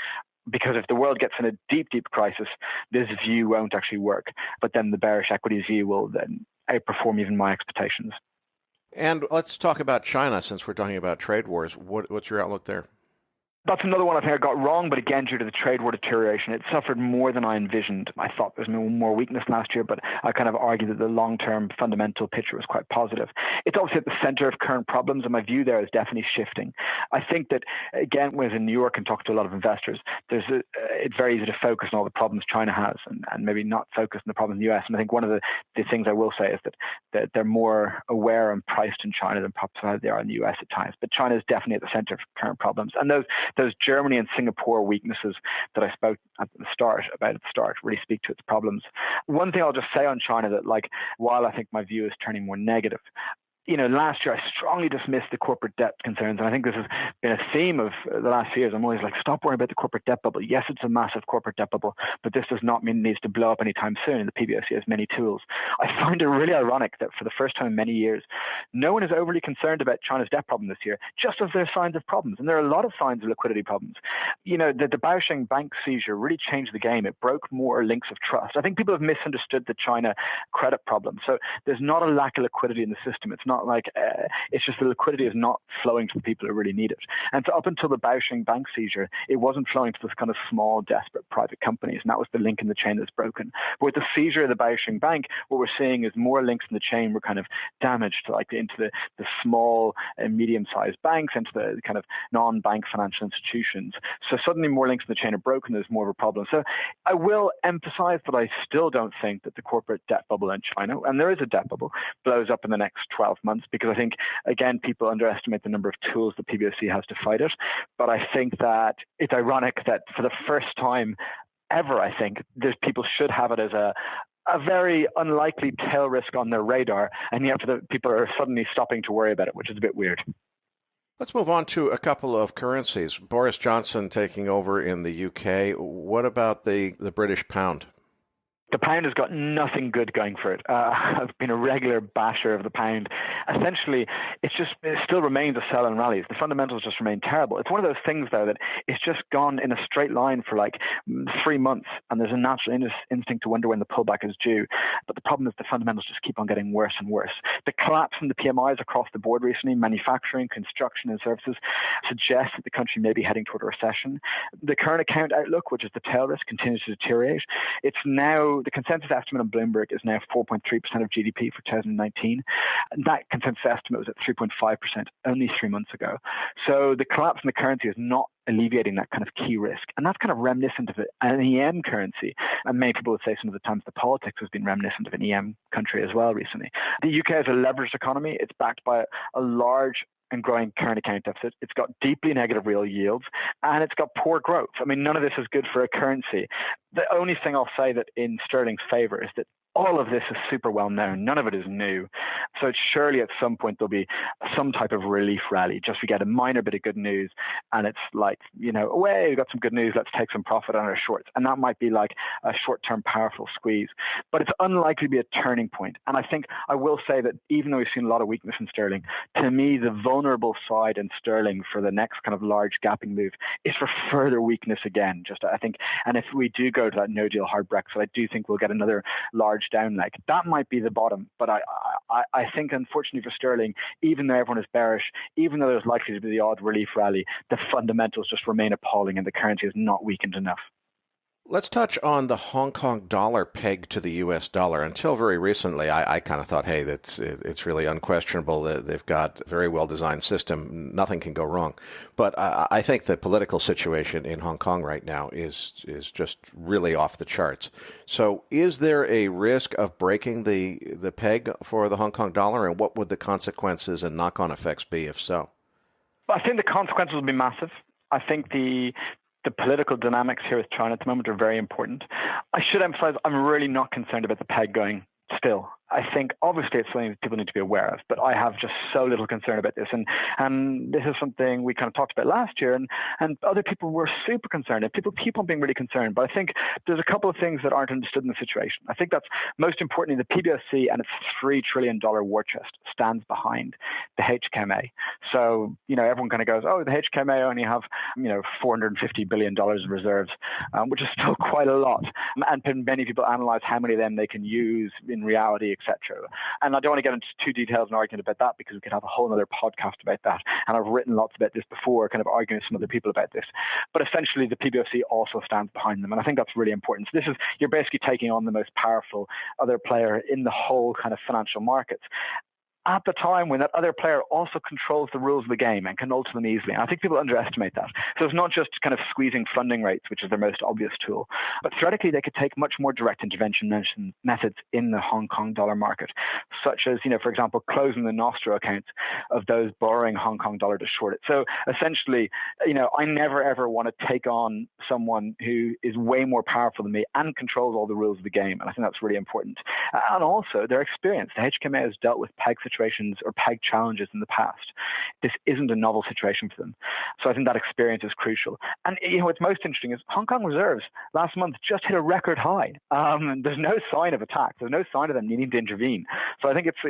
because if the world gets in a deep, deep crisis, this view won't actually work. But then the bearish equities view will then outperform even my expectations. And let's talk about China since we're talking about trade wars. What's your outlook there? That's another one I think I got wrong, but again, due to the trade war deterioration, it suffered more than I envisioned. I thought there was more weakness last year, but I kind of argued that the long-term fundamental picture was quite positive. It's obviously at the center of current problems, and my view there is definitely shifting. I think that, again, when I was in New York and talked to a lot of investors, it's very easy to focus on all the problems China has and maybe not focus on the problems in the US. And I think one of the things I will say is that they're more aware and priced in China than perhaps they are in the US at times. But China is definitely at the center of current problems. And those Germany and Singapore weaknesses that I spoke about at the start really speak to its problems. One thing I'll just say on China that, like, while I think my view is turning more negative, last year I strongly dismissed the corporate debt concerns, and I think this has been a theme of the last few years. I'm always like, stop worrying about the corporate debt bubble. Yes, it's a massive corporate debt bubble, but this does not mean it needs to blow up anytime soon, and the PBOC has many tools. I find it really ironic that for the first time in many years, no one is overly concerned about China's debt problem this year, just as there are signs of problems, and there are a lot of signs of liquidity problems. The Baosheng bank seizure really changed the game. It broke more links of trust. I think people have misunderstood the China credit problem. So there's not a lack of liquidity in the system. It's not like it's just the liquidity is not flowing to the people who really need it. And so up until the Baosheng bank seizure, it wasn't flowing to those kind of small, desperate private companies, and that was the link in the chain that's broken. But with the seizure of the Baosheng bank, what we're seeing is more links in the chain were kind of damaged, like into the small and medium-sized banks, into the kind of non-bank financial institutions. So suddenly more links in the chain are broken, there's more of a problem. So I will emphasize that I still don't think that the corporate debt bubble in China, and there is a debt bubble, blows up in the next 12 months, because I think, again, people underestimate the number of tools the PBOC has to fight it. But I think that it's ironic that for the first time ever, I think, people should have it as a very unlikely tail risk on their radar, and yet people are suddenly stopping to worry about it, which is a bit weird. Let's move on to a couple of currencies. Boris Johnson taking over in the UK. What about the British pound? The pound has got nothing good going for it. I've been a regular basher of the pound. Essentially, it still remains a sell and rallies. The fundamentals just remain terrible. It's one of those things, though, that it's just gone in a straight line for like 3 months, and there's a natural instinct to wonder when the pullback is due. But the problem is the fundamentals just keep on getting worse and worse. The collapse in the PMIs across the board recently, manufacturing, construction, and services, suggests that the country may be heading toward a recession. The current account outlook, which is the tail risk, continues to deteriorate. It's now the consensus estimate on Bloomberg is now 4.3% of GDP for 2019. And that consensus estimate was at 3.5% only 3 months ago. So the collapse in the currency is not alleviating that kind of key risk. And that's kind of reminiscent of an EM currency. And many people would say some of the times the politics has been reminiscent of an EM country as well recently. The UK is a leveraged economy. It's backed by a large and growing current account deficit. It's got deeply negative real yields, and it's got poor growth. I mean, none of this is good for a currency. The only thing I'll say that in sterling's favor is that all of this is super well known. None of it is new. So surely at some point there'll be some type of relief rally. Just we get a minor bit of good news and it's like, away, we got some good news, let's take some profit on our shorts. And that might be like a short-term powerful squeeze. But it's unlikely to be a turning point. And I think I will say that even though we've seen a lot of weakness in sterling, to me the vulnerable side in sterling for the next kind of large gapping move is for further weakness again. Just I think, and if we do go to that no deal hard Brexit, I do think we'll get another large much down leg. That might be the bottom, but I think, unfortunately for sterling, even though everyone is bearish, even though there's likely to be the odd relief rally, the fundamentals just remain appalling and the currency is not weakened enough. Let's touch on the Hong Kong dollar peg to the U.S. dollar. Until very recently, I kind of thought, hey, it's really unquestionable. They've got a very well-designed system. Nothing can go wrong. But I think the political situation in Hong Kong right now is just really off the charts. So is there a risk of breaking the peg for the Hong Kong dollar, and what would the consequences and knock-on effects be if so? I think the consequences will be massive. I think the political dynamics here with China at the moment are very important. I should emphasize I'm really not concerned about the peg going still. I think obviously it's something that people need to be aware of, but I have just so little concern about this. And this is something we kind of talked about last year, and other people were super concerned, and people keep on being really concerned. But I think there's a couple of things that aren't understood in the situation. I think that's most importantly, the PBOC and its $3 trillion war chest stands behind the HKMA. So, everyone kind of goes, oh, the HKMA only have, $450 billion of reserves, which is still quite a lot. And many people analyze how many of them they can use in reality, etc. And I don't want to get into too details and arguing about that because we could have a whole other podcast about that. And I've written lots about this before, kind of arguing with some other people about this. But essentially, the PBOC also stands behind them. And I think that's really important. So you're basically taking on the most powerful other player in the whole kind of financial markets at the time when that other player also controls the rules of the game and can alter them easily. And I think people underestimate that. So it's not just kind of squeezing funding rates, which is their most obvious tool, but theoretically they could take much more direct intervention methods in the Hong Kong dollar market, such as, for example, closing the Nostro accounts of those borrowing Hong Kong dollar to short it. So essentially, I never ever want to take on someone who is way more powerful than me and controls all the rules of the game. And I think that's really important. And also their experience. The HKMA has dealt with peg situations or peg challenges in the past. This isn't a novel situation for them. So I think that experience is crucial. And what's most interesting is Hong Kong reserves last month just hit a record high. There's no sign of attack. There's no sign of them needing to intervene. So I think it's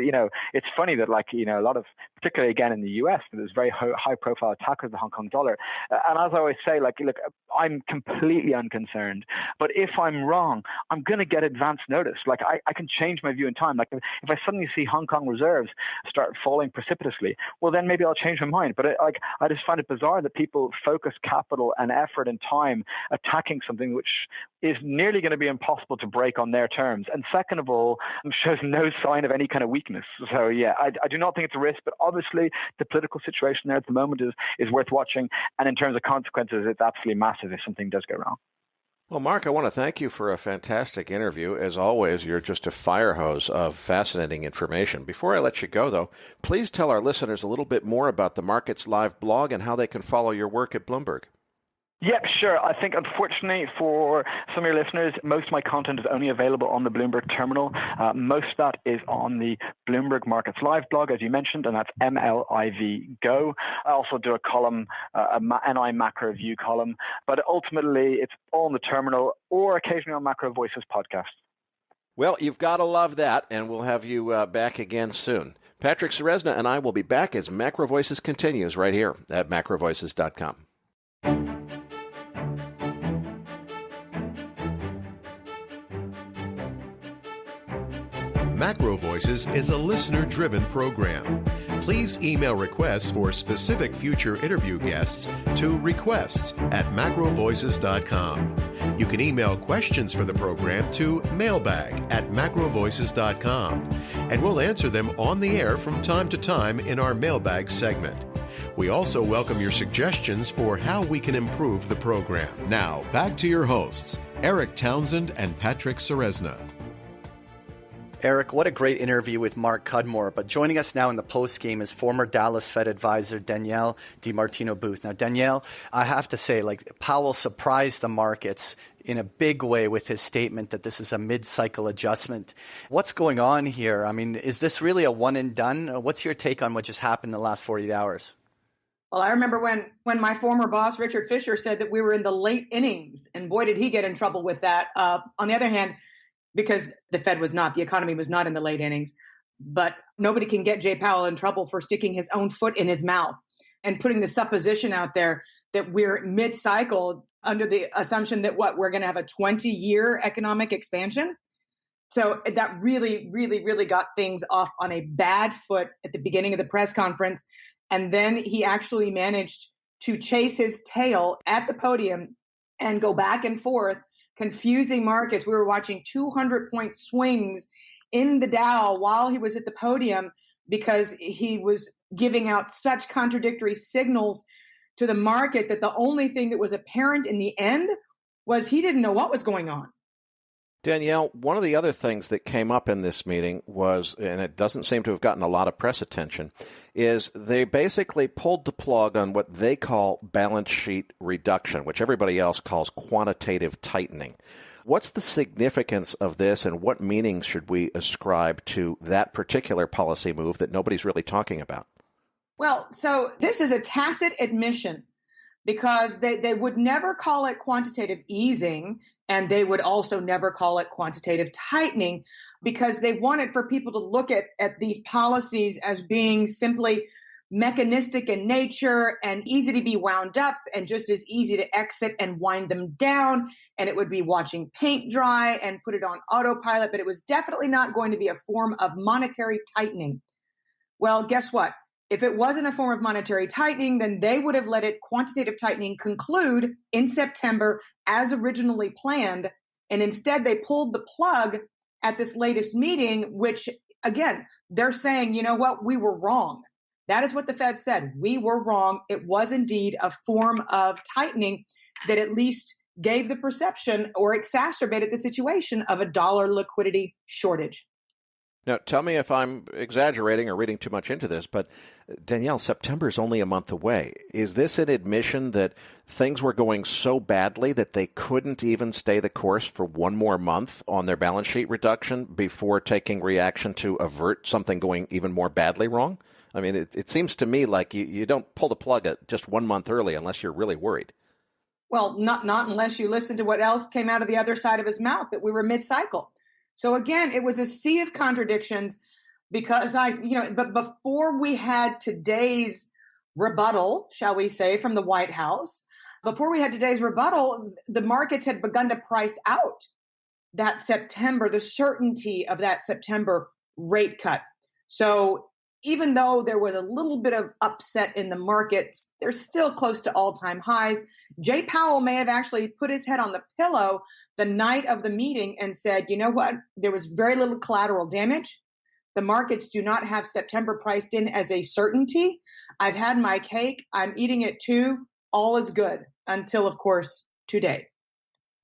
funny that a lot of, particularly again in the US, there's very high profile attackers of the Hong Kong dollar. And as I always say, look, I'm completely unconcerned. But if I'm wrong, I'm going to get advance notice. I can change my view in time. If I suddenly see Hong Kong reserves start falling precipitously, well, then maybe I'll change my mind. But I just find it bizarre that people focus capital and effort and time attacking something which is nearly going to be impossible to break on their terms. And second of all, shows no sign of any kind of weakness. So yeah, I do not think it's a risk, but obviously the political situation there at the moment is worth watching. And in terms of consequences, it's absolutely massive if something does go wrong. Well, Mark, I want to thank you for a fantastic interview. As always, you're just a fire hose of fascinating information. Before I let you go, though, please tell our listeners a little bit more about the Markets Live blog and how they can follow your work at Bloomberg. Yeah, sure. I think, unfortunately, for some of your listeners, most of my content is only available on the Bloomberg terminal. Most of that is on the Bloomberg Markets Live blog, as you mentioned, and that's MLIV Go. I also do a column, a NI Macro View column, but ultimately it's all on the terminal or occasionally on MacroVoices podcast. Well, you've got to love that, and we'll have you back again soon. Patrick Ceresna and I will be back as MacroVoices continues right here at MacroVoices.com. MacroVoices is a listener-driven program. Please email requests for specific future interview guests to requests@macrovoices.com. You can email questions for the program to mailbag@macrovoices.com, and we'll answer them on the air from time to time in our mailbag segment. We also welcome your suggestions for how we can improve the program. Now, back to your hosts, Erik Townsend and Patrick Ceresna. Erik, what a great interview with Mark Cudmore. But joining us now in the post-game is former Dallas Fed advisor Danielle DiMartino Booth. Now, Danielle, I have to say, Powell surprised the markets in a big way with his statement that this is a mid-cycle adjustment. What's going on here? I mean, is this really a one and done? What's your take on what just happened in the last 48 hours? Well, I remember when my former boss, Richard Fisher, said that we were in the late innings, and boy, did he get in trouble with that. On the other hand, because the Fed was not, the economy was not in the late innings. But nobody can get Jay Powell in trouble for sticking his own foot in his mouth and putting the supposition out there that we're mid-cycle under the assumption that we're going to have a 20-year economic expansion. So that really, really, really got things off on a bad foot at the beginning of the press conference. And then he actually managed to chase his tail at the podium and go back and forth, confusing markets. We were watching 200-point swings in the Dow while he was at the podium because he was giving out such contradictory signals to the market that the only thing that was apparent in the end was he didn't know what was going on. Danielle, one of the other things that came up in this meeting was, and it doesn't seem to have gotten a lot of press attention, is they basically pulled the plug on what they call balance sheet reduction, which everybody else calls quantitative tightening. What's the significance of this, and what meaning should we ascribe to that particular policy move that nobody's really talking about? Well, so this is a tacit admission because they would never call it quantitative easing, and they would also never call it quantitative tightening because they wanted for people to look at these policies as being simply mechanistic in nature and easy to be wound up and just as easy to exit and wind them down. And it would be watching paint dry and put it on autopilot, but it was definitely not going to be a form of monetary tightening. Well, guess what? If it wasn't a form of monetary tightening, then they would have let it quantitative tightening conclude in September as originally planned. And instead, they pulled the plug at this latest meeting, which, again, they're saying, you know what, we were wrong. That is what the Fed said. We were wrong. It was indeed a form of tightening that at least gave the perception or exacerbated the situation of a dollar liquidity shortage. Now, tell me if I'm exaggerating or reading too much into this, but Danielle, September is only a month away. Is this an admission that things were going so badly that they couldn't even stay the course for one more month on their balance sheet reduction before taking reaction to avert something going even more badly wrong? I mean, it seems to me like you don't pull the plug at just 1 month early unless you're really worried. Well, not unless you listen to what else came out of the other side of his mouth, that we were mid-cycle. So again, it was a sea of contradictions because but before we had today's rebuttal, shall we say, from the White House, before we had today's rebuttal, the markets had begun to price out that September, the certainty of that September rate cut. So even though there was a little bit of upset in the markets, they're still close to all-time highs. Jay Powell may have actually put his head on the pillow the night of the meeting and said, you know what, there was very little collateral damage. The markets do not have September priced in as a certainty. I've had my cake. I'm eating it too. All is good until, of course, today.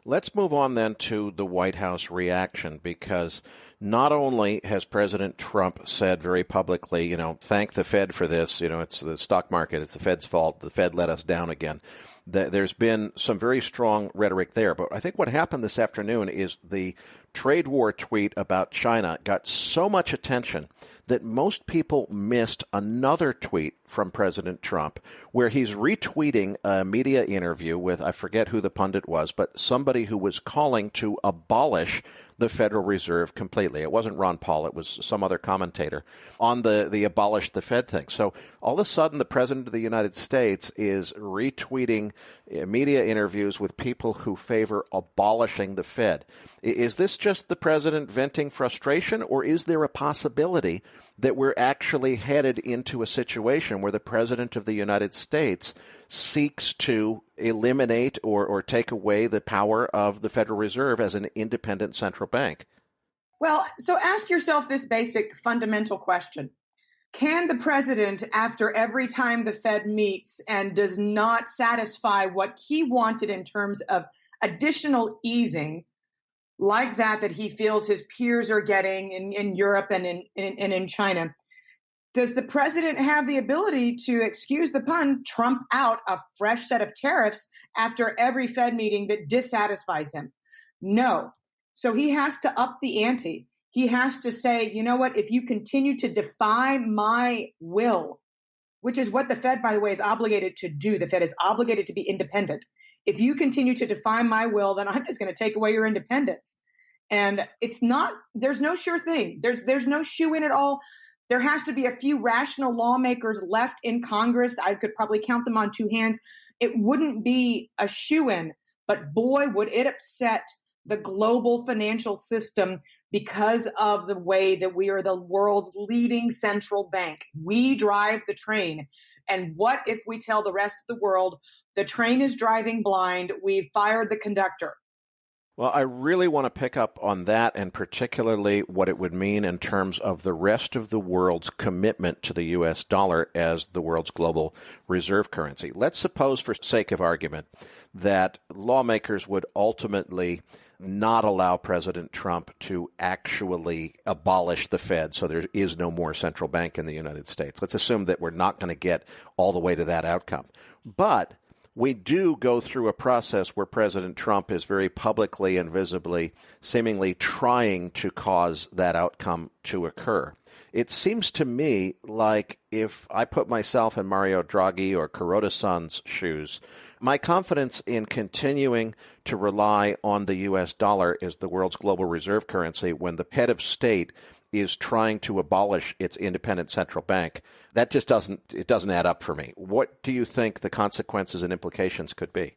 Let's move on then to the White House reaction, because not only has President Trump said very publicly, thank the Fed for this, it's the stock market, it's the Fed's fault, the Fed let us down again. There's been some very strong rhetoric there. But I think what happened this afternoon is the trade war tweet about China got so much attention that most people missed another tweet from President Trump where he's retweeting a media interview with, I forget who the pundit was, but somebody who was calling to abolish the Federal Reserve completely. It wasn't Ron Paul. It was some other commentator on the abolish the Fed thing. So all of a sudden, the President of the United States is retweeting media interviews with people who favor abolishing the Fed. Is this just the President venting frustration, or is there a possibility that we're actually headed into a situation where the President of the United States seeks to eliminate or take away the power of the Federal Reserve as an independent central bank? Well, so ask yourself this basic fundamental question. Can the president, after every time the Fed meets and does not satisfy what he wanted in terms of additional easing, like that he feels his peers are getting in Europe and in China, does the president have the ability to, excuse the pun, trump out a fresh set of tariffs after every Fed meeting that dissatisfies him? No. So he has to up the ante. He has to say, you know what, if you continue to defy my will, which is what the Fed, by the way, is obligated to do. The Fed is obligated to be independent. If you continue to defy my will, then I'm just going to take away your independence. And there's no sure thing. There's no shoe in at all. There has to be a few rational lawmakers left in Congress. I could probably count them on two hands. It wouldn't be a shoe in, but boy, would it upset the global financial system because of the way that we are the world's leading central bank. We drive the train. And what if we tell the rest of the world the train is driving blind, we've fired the conductor? Well, I really want to pick up on that, and particularly what it would mean in terms of the rest of the world's commitment to the U.S. dollar as the world's global reserve currency. Let's suppose, for sake of argument, that lawmakers would ultimately not allow President Trump to actually abolish the Fed, so there is no more central bank in the United States. Let's assume that we're not going to get all the way to that outcome. But we do go through a process where President Trump is very publicly and visibly, seemingly trying to cause that outcome to occur. It seems to me like if I put myself in Mario Draghi or Kuroda-san's shoes, my confidence in continuing to rely on the U.S. dollar as the world's global reserve currency when the head of state is trying to abolish its independent central bank, that just doesn't add up for me. What do you think the consequences and implications could be?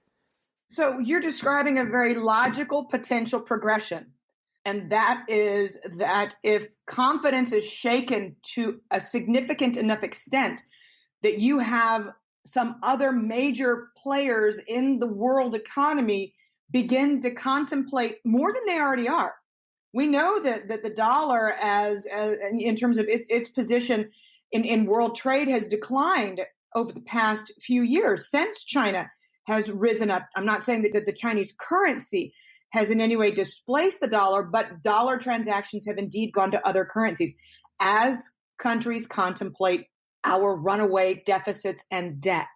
So you're describing a very logical potential progression. And that is that if confidence is shaken to a significant enough extent that you have some other major players in the world economy begin to contemplate more than they already are. We know that the dollar, as in terms of its position in world trade, has declined over the past few years since China has risen up. I'm not saying that the Chinese currency has in any way displaced the dollar, but dollar transactions have indeed gone to other currencies as countries contemplate our runaway deficits and debt.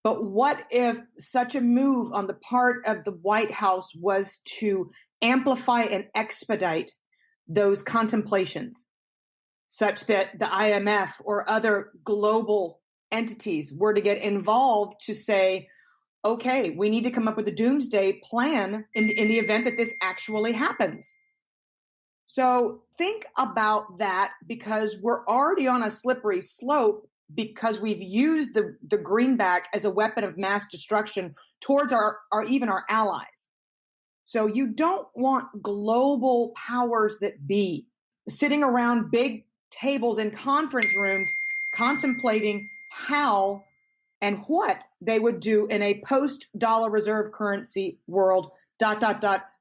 But what if such a move on the part of the White House was to amplify and expedite those contemplations, such that the IMF or other global entities were to get involved to say, okay, we need to come up with a doomsday plan in the event that this actually happens. So think about that, because we're already on a slippery slope because we've used the greenback as a weapon of mass destruction towards our allies. So you don't want global powers that be sitting around big tables in conference rooms contemplating how and what they would do in a post-dollar reserve currency world, ...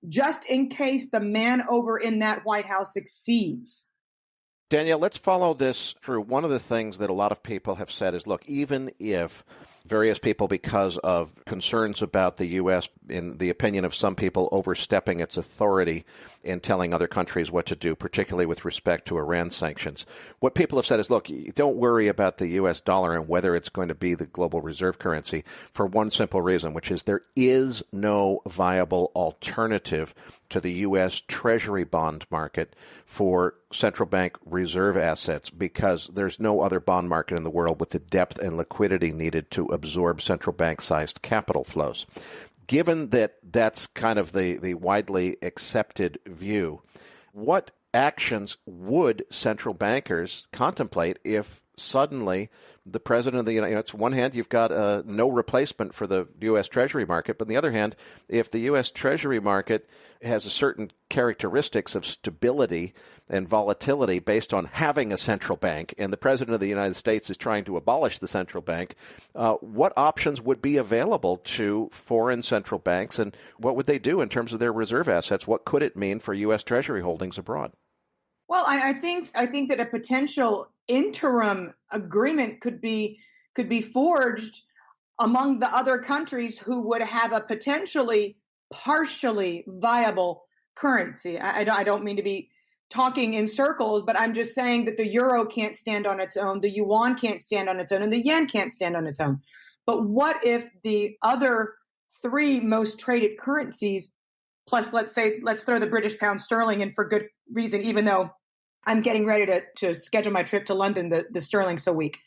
just in case the man over in that White House succeeds. Danielle, let's follow this through. One of the things that a lot of people have said is, look, even if various people, because of concerns about the U.S., in the opinion of some people, overstepping its authority in telling other countries what to do, particularly with respect to Iran sanctions, what people have said is, look, don't worry about the U.S. dollar and whether it's going to be the global reserve currency for one simple reason, which is there is no viable alternative to the U.S. Treasury bond market for central bank reserve assets, because there's no other bond market in the world with the depth and liquidity needed to absorb central bank-sized capital flows. Given that that's kind of the widely accepted view, what actions would central bankers contemplate if suddenly the president of the United States, on one hand, you've got no replacement for the U.S. Treasury market, but on the other hand, if the U.S. Treasury market has a certain characteristics of stability and volatility based on having a central bank, and the president of the United States is trying to abolish the central bank, what options would be available to foreign central banks, and what would they do in terms of their reserve assets? What could it mean for U.S. Treasury holdings abroad? Well, I think that a potential interim agreement could be forged among the other countries who would have a potentially partially viable currency. I don't mean to be talking in circles, but I'm just saying that the euro can't stand on its own, the yuan can't stand on its own, and the yen can't stand on its own. But what if the other three most traded currencies, plus let's throw the British pound sterling in for good reason, even though I'm getting ready to schedule my trip to London, the sterling's so weak.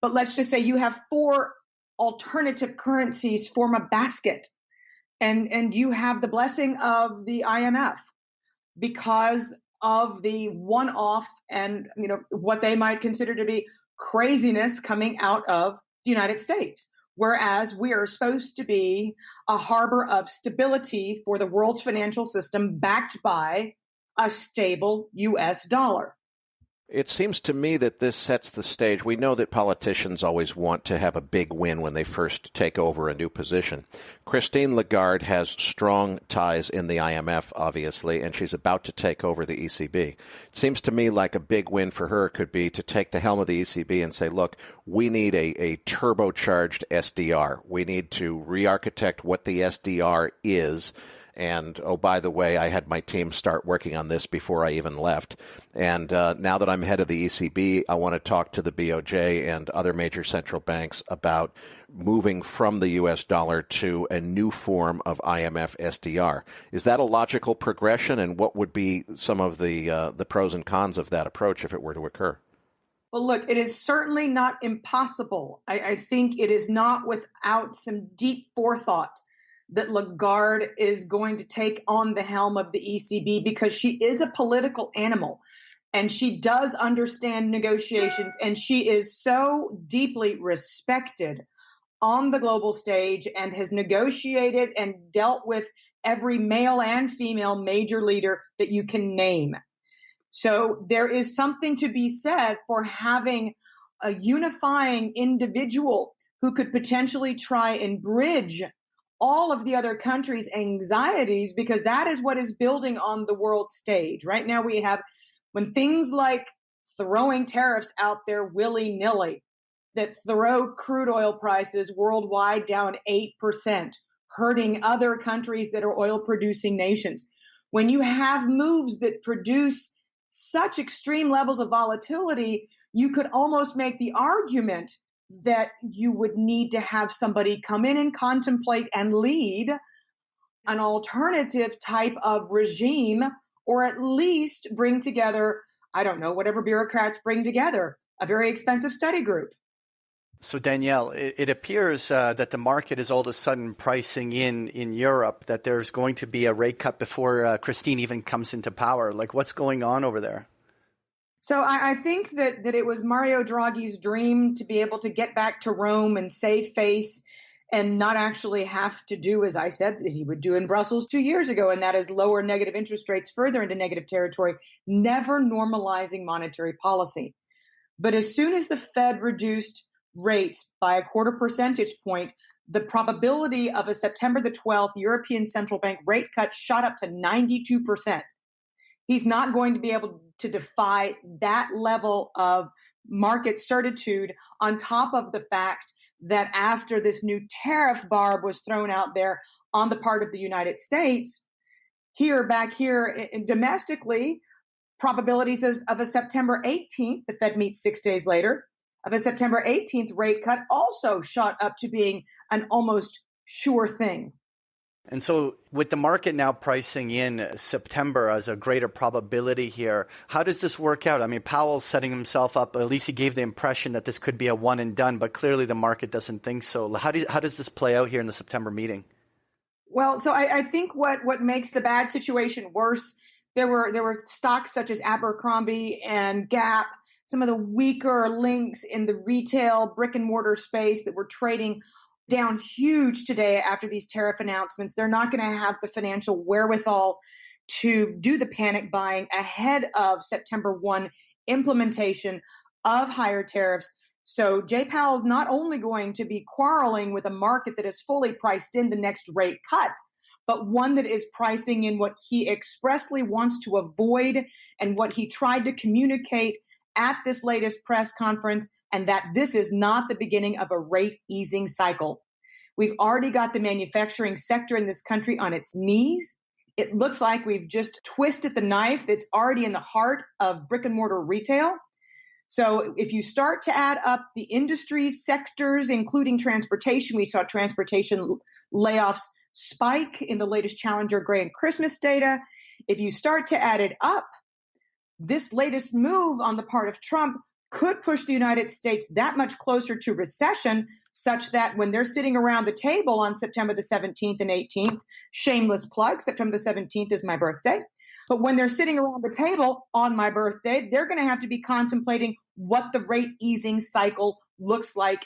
But let's just say you have four alternative currencies form a basket, and you have the blessing of the IMF because of the one-off and what they might consider to be craziness coming out of the United States. Whereas we are supposed to be a harbor of stability for the world's financial system, backed by a stable U.S. dollar. It seems to me that this sets the stage. We know that politicians always want to have a big win when they first take over a new position. Christine Lagarde has strong ties in the IMF, obviously, and she's about to take over the ECB. It seems to me like a big win for her could be to take the helm of the ECB and say, look, we need a turbocharged SDR. We need to re-architect what the SDR is. And, oh, by the way, I had my team start working on this before I even left. And now that I'm head of the ECB, I want to talk to the BOJ and other major central banks about moving from the U.S. dollar to a new form of IMF SDR. Is that a logical progression? And what would be some of the pros and cons of that approach if it were to occur? Well, look, it is certainly not impossible. I think it is not without some deep forethought that Lagarde is going to take on the helm of the ECB because she is a political animal and she does understand negotiations, and she is so deeply respected on the global stage and has negotiated and dealt with every male and female major leader that you can name. So there is something to be said for having a unifying individual who could potentially try and bridge all of the other countries' anxieties, because that is what is building on the world stage. Right now we have, when things like throwing tariffs out there willy-nilly that throw crude oil prices worldwide down 8%, hurting other countries that are oil-producing nations. When you have moves that produce such extreme levels of volatility, you could almost make the argument that you would need to have somebody come in and contemplate and lead an alternative type of regime, or at least bring together, I don't know, whatever bureaucrats bring together, a very expensive study group. So, Danielle, it appears that the market is all of a sudden pricing in Europe that there's going to be a rate cut before Christine even comes into power. Like, what's going on over there? So I think that it was Mario Draghi's dream to be able to get back to Rome and save face and not actually have to do, as I said, that he would do in Brussels 2 years ago, and that is lower negative interest rates further into negative territory, never normalizing monetary policy. But as soon as the Fed reduced rates by 0.25 percentage point, the probability of a September the 12th European Central Bank rate cut shot up to 92%. He's not going to be able to defy that level of market certitude, on top of the fact that after this new tariff barb was thrown out there on the part of the United States, back here domestically, probabilities of a September 18th, the Fed meets 6 days later, of a September 18th rate cut also shot up to being an almost sure thing. And so with the market now pricing in September as a greater probability here, how does this work out? I mean, Powell's setting himself up, at least he gave the impression that this could be a one and done, but clearly the market doesn't think so. How does this play out here in the September meeting? Well, so I think what makes the bad situation worse, there were stocks such as Abercrombie and Gap, some of the weaker links in the retail brick and mortar space that were trading down huge today after these tariff announcements. They're not going to have the financial wherewithal to do the panic buying ahead of September 1 implementation of higher tariffs. So Jay Powell's not only going to be quarreling with a market that is fully priced in the next rate cut, but one that is pricing in what he expressly wants to avoid and what he tried to communicate at this latest press conference, and that this is not the beginning of a rate easing cycle. We've already got the manufacturing sector in this country on its knees. It looks like we've just twisted the knife that's already in the heart of brick and mortar retail. So if you start to add up the industry sectors, including transportation, we saw transportation layoffs spike in the latest Challenger Gray and Christmas data. If you start to add it up, this latest move on the part of Trump could push the United States that much closer to recession, such that when they're sitting around the table on September the 17th and 18th, shameless plug, September the 17th is my birthday. But when they're sitting around the table on my birthday, they're going to have to be contemplating what the rate easing cycle looks like.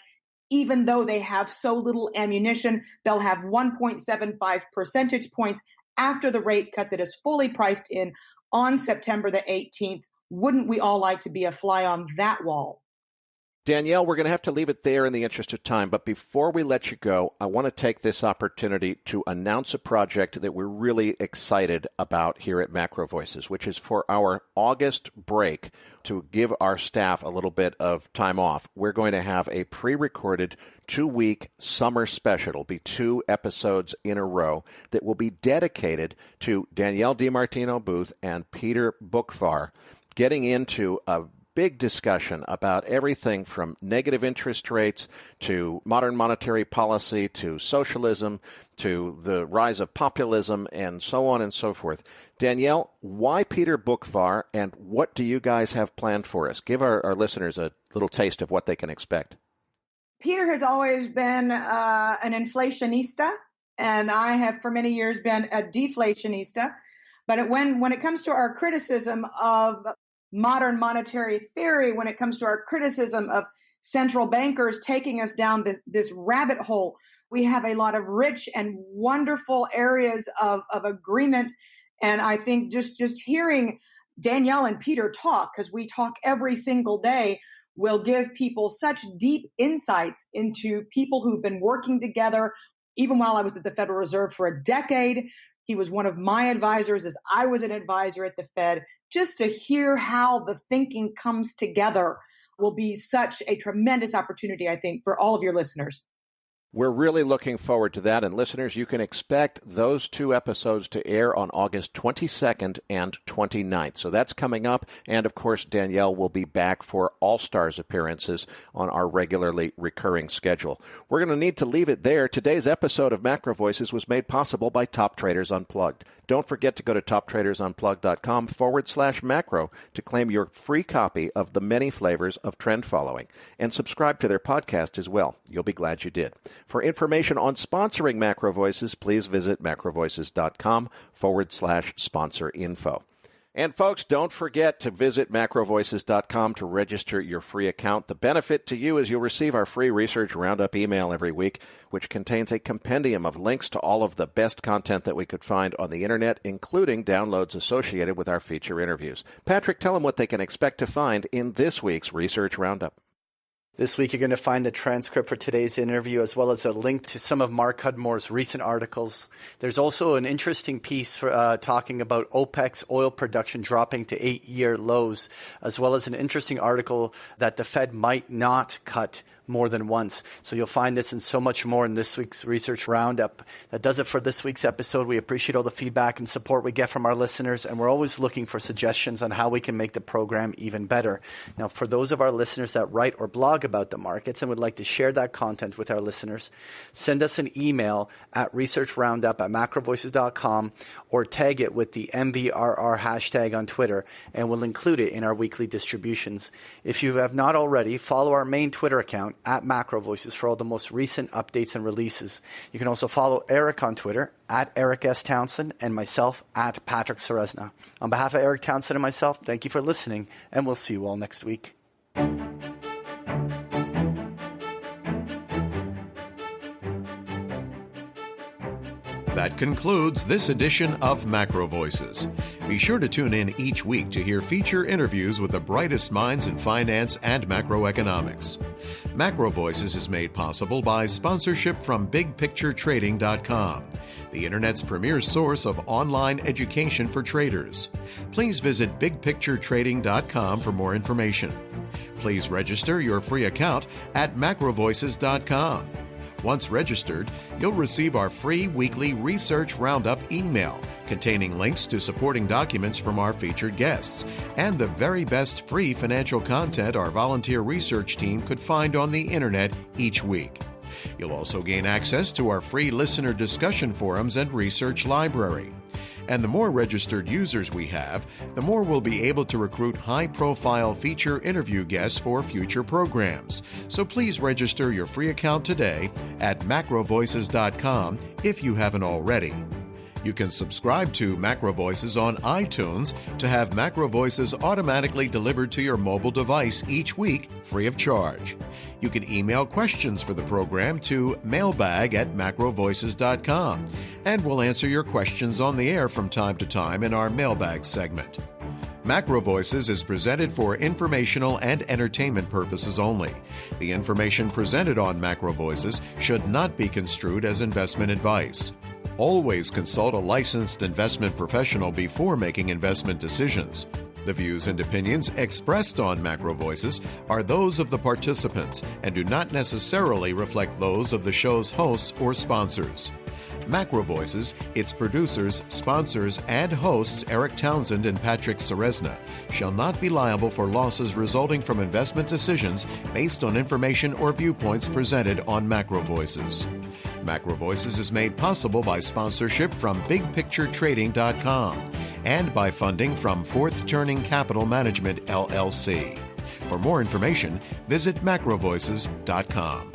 Even though they have so little ammunition, they'll have 1.75 percentage points after the rate cut that is fully priced in on September the 18th. Wouldn't we all like to be a fly on that wall? Danielle, we're going to have to leave it there in the interest of time, but before we let you go, I want to take this opportunity to announce a project that we're really excited about here at MacroVoices, which is for our August break to give our staff a little bit of time off. We're going to have a pre-recorded 2-week summer special. It'll be 2 episodes in a row that will be dedicated to Danielle DiMartino Booth and Peter Bookvar getting into a big discussion about everything from negative interest rates to modern monetary policy to socialism to the rise of populism and so on and so forth. Danielle, why Peter Bookvar, and what do you guys have planned for us? Give our listeners a little taste of what they can expect. Peter has always been an inflationista, and I have for many years been a deflationista. But when it comes to our criticism of modern monetary theory, when it comes to our criticism of central bankers taking us down this rabbit hole, we have a lot of rich and wonderful areas of agreement. And I think just hearing Danielle and Peter talk, because we talk every single day, will give people such deep insights into people who've been working together. Even while I was at the Federal Reserve for a decade, he was one of my advisors as I was an advisor at the Fed. Just to hear how the thinking comes together will be such a tremendous opportunity, I think, for all of your listeners. We're really looking forward to that. And listeners, you can expect those 2 episodes to air on August 22nd and 29th. So that's coming up. And of course, Danielle will be back for All-Stars appearances on our regularly recurring schedule. We're going to need to leave it there. Today's episode of MacroVoices was made possible by Top Traders Unplugged. Don't forget to go to toptradersunplugged.com/macro to claim your free copy of The Many Flavors of Trend Following and subscribe to their podcast as well. You'll be glad you did. For information on sponsoring MacroVoices, please visit macrovoices.com/sponsor info. And folks, don't forget to visit macrovoices.com to register your free account. The benefit to you is you'll receive our free Research Roundup email every week, which contains a compendium of links to all of the best content that we could find on the internet, including downloads associated with our feature interviews. Patrick, tell them what they can expect to find in this week's Research Roundup. This week, you're going to find the transcript for today's interview, as well as a link to some of Mark Cudmore's recent articles. There's also an interesting piece for talking about OPEC's oil production dropping to 8-year lows, as well as an interesting article that the Fed might not cut more than once. So you'll find this and so much more in this week's Research Roundup. That does it for this week's episode. We appreciate all the feedback and support we get from our listeners, and we're always looking for suggestions on how we can make the program even better. Now, for those of our listeners that write or blog about the markets and would like to share that content with our listeners, send us an email at researchroundup@macrovoices.com or tag it with the MVRR hashtag on Twitter, and we'll include it in our weekly distributions. If you have not already, follow our main Twitter account at MacroVoices for all the most recent updates and releases. You can also follow Erik on Twitter at Erik S. Townsend and myself at Patrick Ceresna. On behalf of Erik Townsend and myself, thank you for listening, and we'll see you all next week. That concludes this edition of MacroVoices. Be sure to tune in each week to hear feature interviews with the brightest minds in finance and macroeconomics. MacroVoices is made possible by sponsorship from BigPictureTrading.com, the Internet's premier source of online education for traders. Please visit BigPictureTrading.com for more information. Please register your free account at MacroVoices.com. Once registered, you'll receive our free weekly Research Roundup email containing links to supporting documents from our featured guests and the very best free financial content our volunteer research team could find on the internet each week. You'll also gain access to our free listener discussion forums and research library. And the more registered users we have, the more we'll be able to recruit high-profile feature interview guests for future programs. So please register your free account today at macrovoices.com if you haven't already. You can subscribe to MacroVoices on iTunes to have MacroVoices automatically delivered to your mobile device each week, free of charge. You can email questions for the program to mailbag@macrovoices.com, and we'll answer your questions on the air from time to time in our mailbag segment. MacroVoices is presented for informational and entertainment purposes only. The information presented on MacroVoices should not be construed as investment advice. Always consult a licensed investment professional before making investment decisions. The views and opinions expressed on MacroVoices are those of the participants and do not necessarily reflect those of the show's hosts or sponsors. MacroVoices, its producers, sponsors, and hosts Erik Townsend and Patrick Ceresna shall not be liable for losses resulting from investment decisions based on information or viewpoints presented on MacroVoices. MacroVoices is made possible by sponsorship from BigPictureTrading.com and by funding from Fourth Turning Capital Management, LLC. For more information, visit MacroVoices.com.